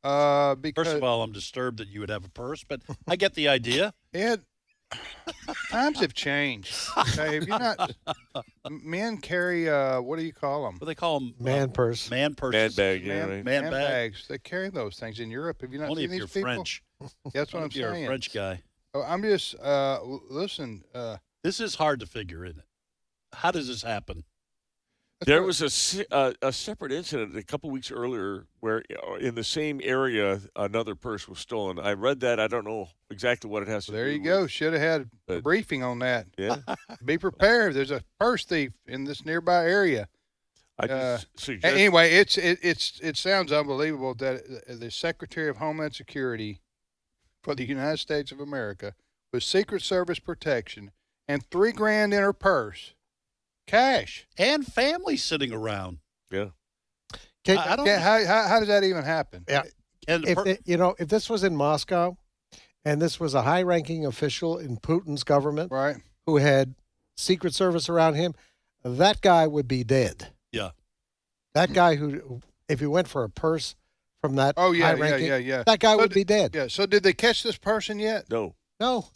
Because first of all, I'm disturbed that you would have a purse, but I get the idea. Times have changed. Okay, if you're not, men carry what do you call them? What do they call them? Man purse. Man purses. Man bag. Yeah, right. Man bags. They carry those things in Europe. Have you not Only seen if these you're people? French. That's what I'm You're saying. a French guy. Oh, I'm just listen. This is hard to figure, isn't it? How does this happen? There was a separate incident a couple weeks earlier where in the same area another purse was stolen. I read that. I don't know exactly what it has to do. There you go. Should have had a briefing on that. Yeah. Be prepared. There's a purse thief in this nearby area. I just suggest. Anyway, it sounds unbelievable that the Secretary of Homeland Security for the United States of America, with Secret Service protection and $3,000 in her purse, cash, and family sitting around. Yeah. How does that even happen? Yeah. And if this was in Moscow, and this was a high-ranking official in Putin's government, right, who had Secret Service around him, that guy would be dead. Yeah. That guy who, if he went for a purse from that high-ranking, that guy would be dead. Yeah. So did they catch this person yet? No. No.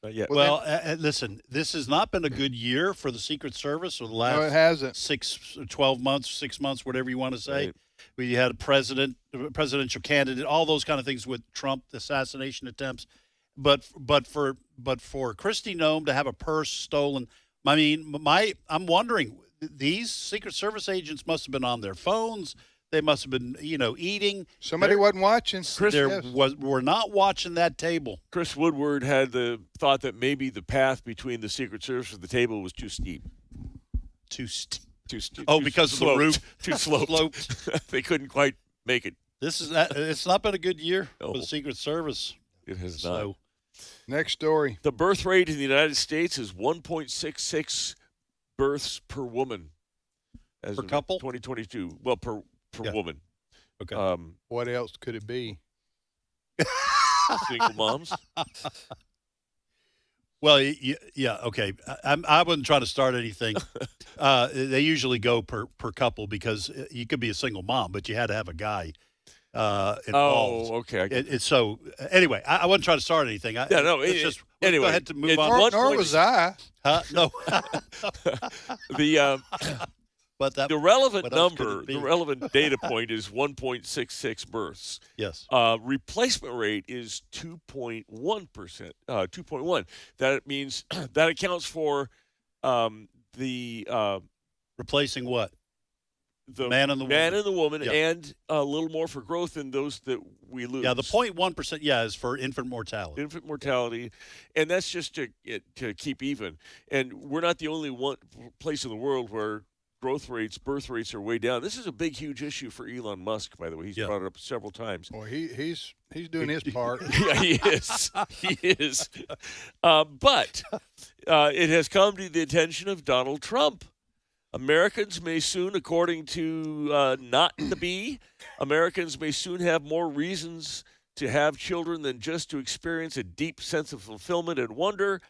Not yet. Well, listen, this has not been a good year for the Secret Service or the last it hasn't. 12 months, 6 months, whatever you want to say. Right. We had a presidential candidate, all those kind of things with Trump, assassination attempts. But for Kristi Noem to have a purse stolen, I mean, I'm wondering, these Secret Service agents must have been on their phones. They must have been, eating. Somebody wasn't watching. We're not watching that table. Chris Woodward had the thought that maybe the path between the Secret Service and the table was too steep. Too steep. Oh, because of the roof. Too sloped. They couldn't quite make it. It's not been a good year for the Secret Service. It has not. Next story. The birth rate in the United States is 1.66 births per woman. As per couple? 2022. Well, per woman. Okay. What else could it be? Single moms. Well, yeah, okay. I wasn't trying to start anything. They usually go per couple because you could be a single mom, but you had to have a guy involved. Oh, okay. So anyway, I wasn't trying to start anything. Anyway, go ahead to move on. Nor was I. No. The relevant number, the relevant data point is 1.66 births. Yes. Replacement rate is 2.1%. 2.1. That means that accounts for the replacing what? The man and the woman, yeah. And a little more for growth in those that we lose. Yeah, the 0.1%, is for infant mortality. Infant mortality, and that's just to keep even. And we're not the only place in the world where birth rates are way down. This is a big, huge issue for Elon Musk, by the way. He's brought it up several times. Well, he's doing his part. Yeah, he is. He is. But it has come to the attention of Donald Trump. Americans may soon, according to Not the Bee, Americans may soon have more reasons to have children than just to experience a deep sense of fulfillment and wonder.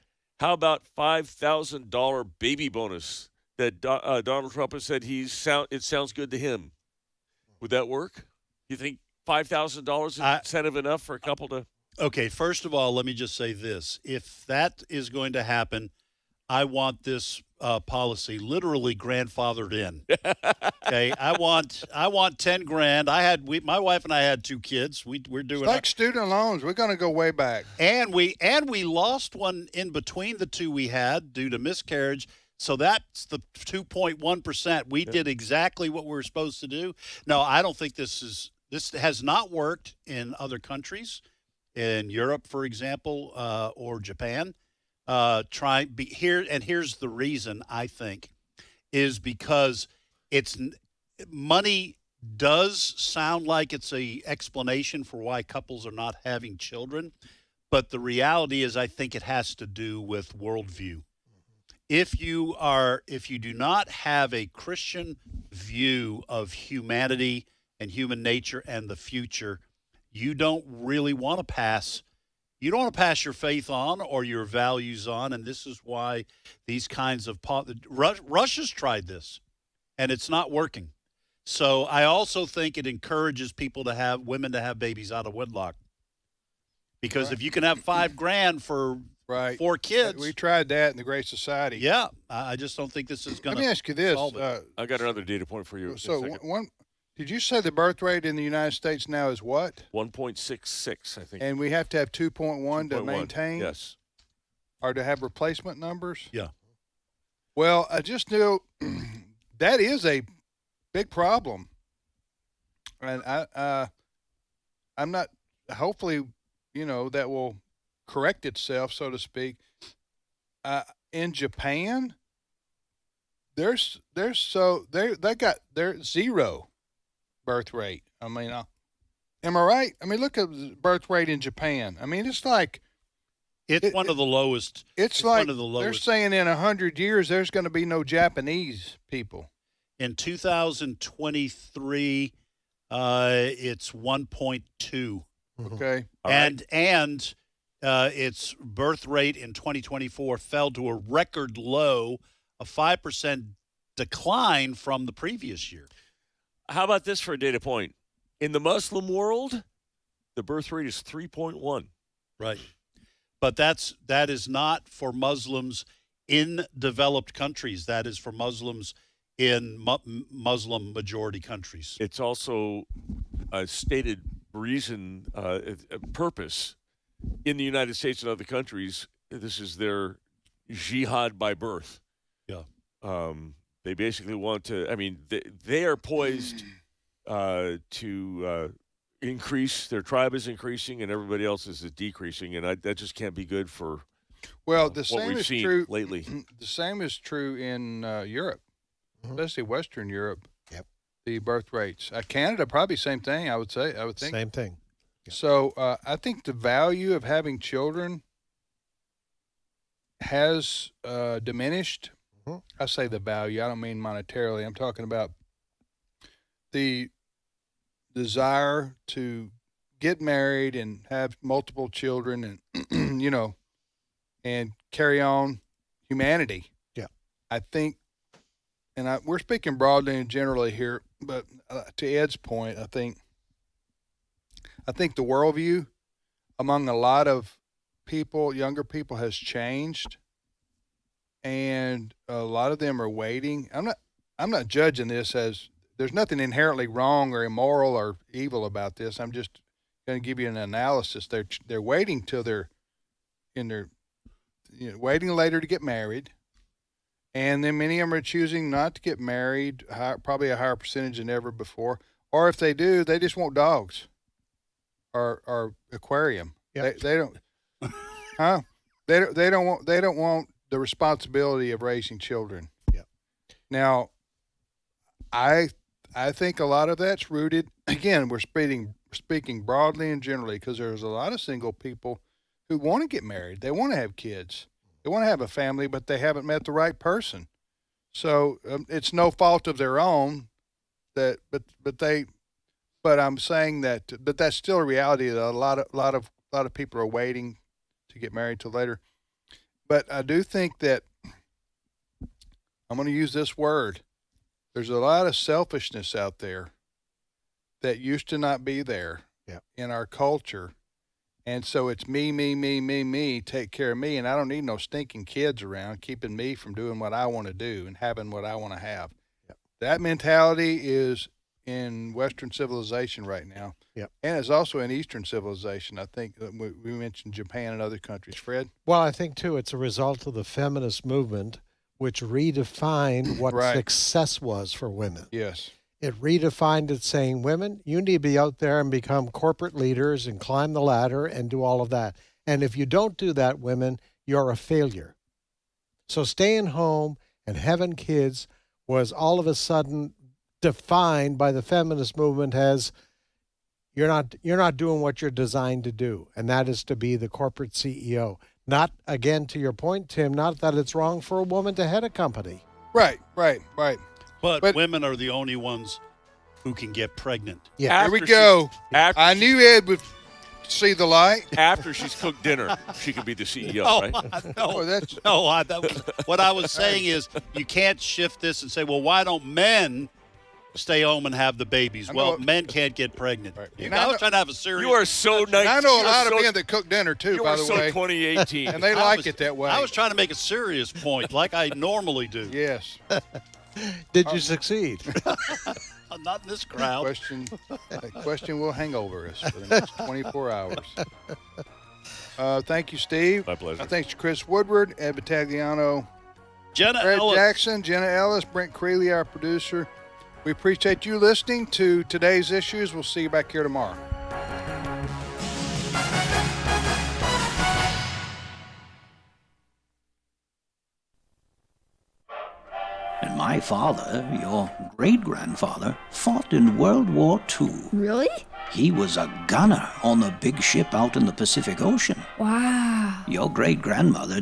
How about $5,000 baby bonus that Donald Trump has said it sounds good to him? Would that work? You think $5,000 is incentive enough for a couple to? Okay, first of all, let me just say this. If that is going to happen, I want this policy literally grandfathered in. Okay, I want $10,000. My wife and I had 2 kids. We're doing it's like student loans. We're going to go way back. And we lost one in between the 2 we had due to miscarriage. So that's the 2.1%. We did exactly what we were supposed to do. No, I don't think this has not worked in other countries, in Europe, for example, or Japan. Here's the reason, I think, is because money does sound like it's a explanation for why couples are not having children, but the reality is I think it has to do with worldview. If you do not have a Christian view of humanity and human nature and the future, you don't really want to pass. You don't want to pass your faith on or your values on, and this is why these kinds of Russia's tried this, and it's not working. So I also think it encourages women to have babies out of wedlock, because if you can have $5,000 for 4 kids, we tried that in the Great Society. Yeah, I just don't think this is going to. Let me ask you this: I got another data point for you. So did you say the birth rate in the United States now is what? 1.66, I think. And we have to have 2.1 to maintain? Yes. Or to have replacement numbers? Yeah. Well, I just knew that is a big problem, and I'm not. Hopefully, that will correct itself, so to speak. In Japan, they got their zero birth rate. I mean, am I right? I mean, look at the birth rate in Japan. I mean, it's like one of the lowest. It's like one of the lowest. They're saying in 100 years there's going to be no Japanese people. In 2023, it's 1.2. Okay, and its birth rate in 2024 fell to a record low, a 5% decline from the previous year. How about this for a data point? In the Muslim world, the birth rate is 3.1. Right. But that is not for Muslims in developed countries. That is for Muslims in Muslim majority countries. It's also a stated reason, purpose in the United States and other countries. This is their jihad by birth. Yeah. They basically want to, I mean, they are poised to increase. Their tribe is increasing and everybody else is decreasing. And that just can't be good for well, the what same we've is seen true lately. The same is true in Europe, especially Western Europe. Yep. The birth rates. Canada, probably same thing, I would think. Same thing. Yep. So I think the value of having children has diminished. I say the value. I don't mean monetarily. I'm talking about the desire to get married and have multiple children and, and carry on humanity. Yeah. I think, and we're speaking broadly and generally here, but to Ed's point, I think the worldview among a lot of people, younger people, has changed, and a lot of them are waiting. I'm not judging this as there's nothing inherently wrong or immoral or evil about this. I'm just going to give you an analysis. They're waiting till they're in their, waiting later to get married, and then many of them are choosing not to get married. Probably a higher percentage than ever before. Or if they do, they just want dogs. Or aquarium. Yep. They don't, huh? They don't want the responsibility of raising children. Yeah. Now, I think a lot of that's rooted. Again, we're speaking broadly and generally because there's a lot of single people who want to get married. They want to have kids. They want to have a family, but they haven't met the right person. So it's no fault of their own. But I'm saying but that's still a reality that a lot of people are waiting to get married till later. But I do think that I'm going to use this word. There's a lot of selfishness out there that used to not be there in our culture. And so it's me, take care of me. And I don't need no stinking kids around keeping me from doing what I want to do and having what I want to have. Yep. That mentality is in Western civilization right now. Yep. And it's also in Eastern civilization. I think we mentioned Japan and other countries. Fred? Well, I think, too, it's a result of the feminist movement, which redefined what success was for women. Yes. It redefined it, saying, women, you need to be out there and become corporate leaders and climb the ladder and do all of that. And if you don't do that, women, you're a failure. So staying home and having kids was all of a sudden defined by the feminist movement as you're not doing what you're designed to do, and that is to be the corporate CEO. Not, again, to your point, Tim, not that it's wrong for a woman to head a company. Right. But women are the only ones who can get pregnant. Yeah. Here we go. I knew Ed would see the light. After she's cooked dinner, she can be the CEO, right? What I was saying is you can't shift this and say, well, why don't men stay home and have the babies? Well, men can't get pregnant. Right. I was trying to have a serious. You are so nice. I know a lot of men that cook dinner too, by the way. 2018. And they like it that way. I was trying to make a serious point, like I normally do. Yes. Did you succeed? Not in this crowd. That question will hang over us for the next 24 hours. Thank you, Steve. My pleasure. Thanks to Chris Woodward, Ed Battagliano, Jenna Brett Ellis. Jackson, Jenna Ellis, Brent Creeley, our producer. We appreciate you listening to today's issues. We'll see you back here tomorrow. And my father, your great-grandfather, fought in World War II. Really? He was a gunner on the big ship out in the Pacific Ocean. Wow. Your great-grandmother